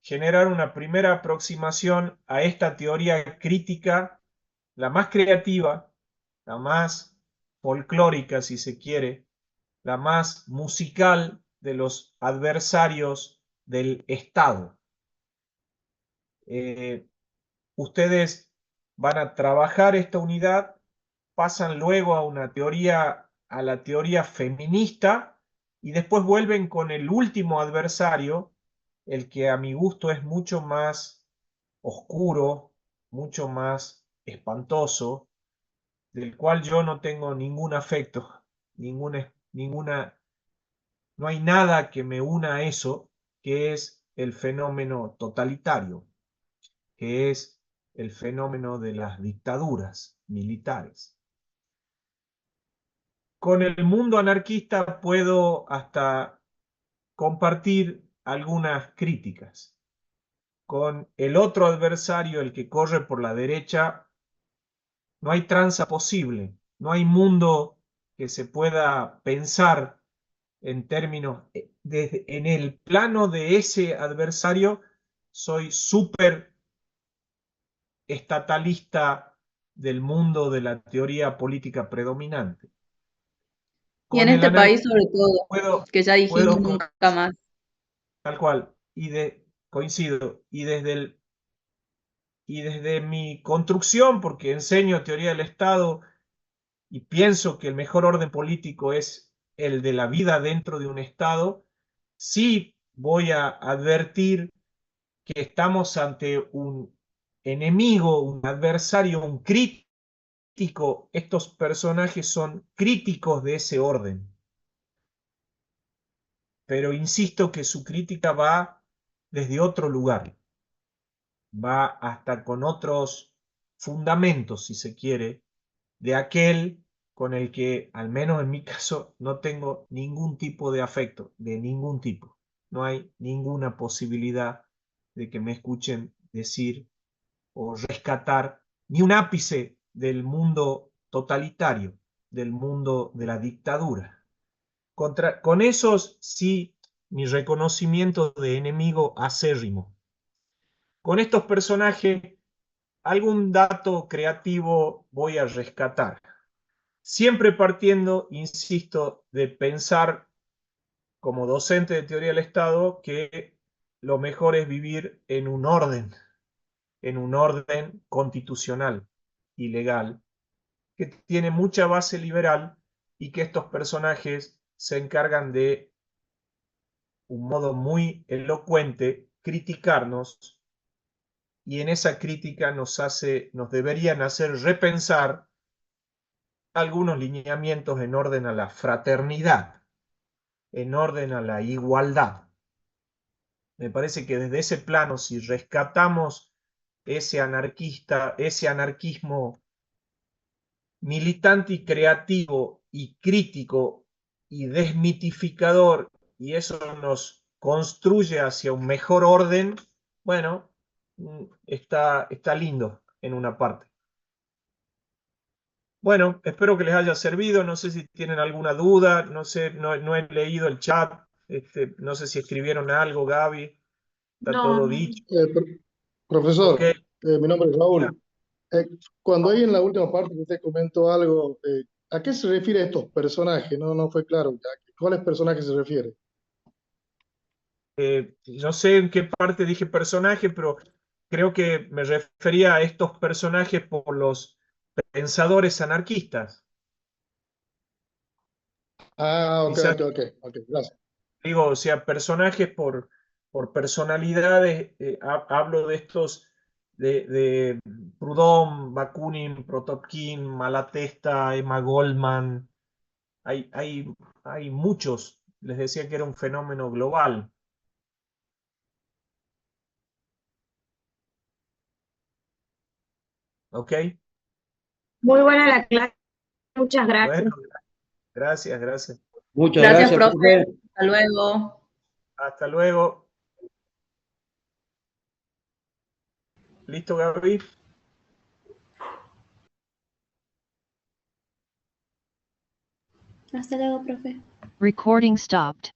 generar una primera aproximación a esta teoría crítica, la más creativa, la más folclórica, si se quiere, la más musical de los adversarios del Estado. Ustedes van a trabajar esta unidad, pasan luego a la teoría feminista, y después vuelven con el último adversario, el que a mi gusto es mucho más oscuro, mucho más espantoso, del cual yo no tengo ningún afecto, no hay nada que me una a eso, que es el fenómeno totalitario, que es el fenómeno de las dictaduras militares. Con el mundo anarquista puedo hasta compartir algunas críticas. Con el otro adversario, el que corre por la derecha, no hay tranza posible, no hay mundo que se pueda pensar en términos, en el plano de ese adversario, soy súper estatalista del mundo de la teoría política predominante. Y en Con el este país anarquismo sobre todo, que ya dijimos nunca más. Tal cual, coincido, y desde mi construcción, porque enseño teoría del Estado y pienso que el mejor orden político es el de la vida dentro de un Estado, sí voy a advertir que estamos ante un enemigo, un adversario, un crítico. Estos personajes son críticos de ese orden, pero insisto que su crítica va desde otro lugar, va hasta con otros fundamentos, si se quiere, de aquel con el que, al menos en mi caso, no tengo ningún tipo de afecto, de ningún tipo. No hay ninguna posibilidad de que me escuchen decir o rescatar ni un ápice del mundo totalitario, del mundo de la dictadura. Con esos sí, mi reconocimiento de enemigo acérrimo. Con estos personajes, algún dato creativo voy a rescatar. Siempre partiendo, insisto, de pensar como docente de teoría del Estado que lo mejor es vivir en un orden constitucional y legal, que tiene mucha base liberal y que estos personajes se encargan de, un modo muy elocuente, criticarnos, y en esa crítica nos deberían hacer repensar algunos lineamientos en orden a la fraternidad, en orden a la igualdad. Me parece que desde ese plano, si rescatamos ese anarquismo militante y creativo y crítico y desmitificador, y eso nos construye hacia un mejor orden, bueno, está lindo en una parte. Bueno, espero que les haya servido. No sé si tienen alguna duda. No sé, no he leído el chat. No sé si escribieron algo, Gaby. Está todo dicho. Ok. Profesor, mi nombre es Raúl. Cuando ahí en la última parte que usted comentó algo, ¿a qué se refiere estos personajes? No fue claro. ¿A cuáles personajes se refiere? No sé en qué parte dije personaje, pero creo que me refería a estos personajes por los pensadores anarquistas. Ah, ok, Quizás ok, gracias. digo, o sea, personajes por personalidades. Hablo de estos, de Proudhon, Bakunin, Kropotkin, Malatesta, Emma Goldman. Hay muchos. Les decía que era un fenómeno global. ¿Ok? Muy buena la clase, muchas gracias. Bueno, gracias. Muchas Gracias, gracias, profe. profe. Hasta luego. Hasta luego. ¿Listo, Gaby? Hasta luego, profe. Recording stopped.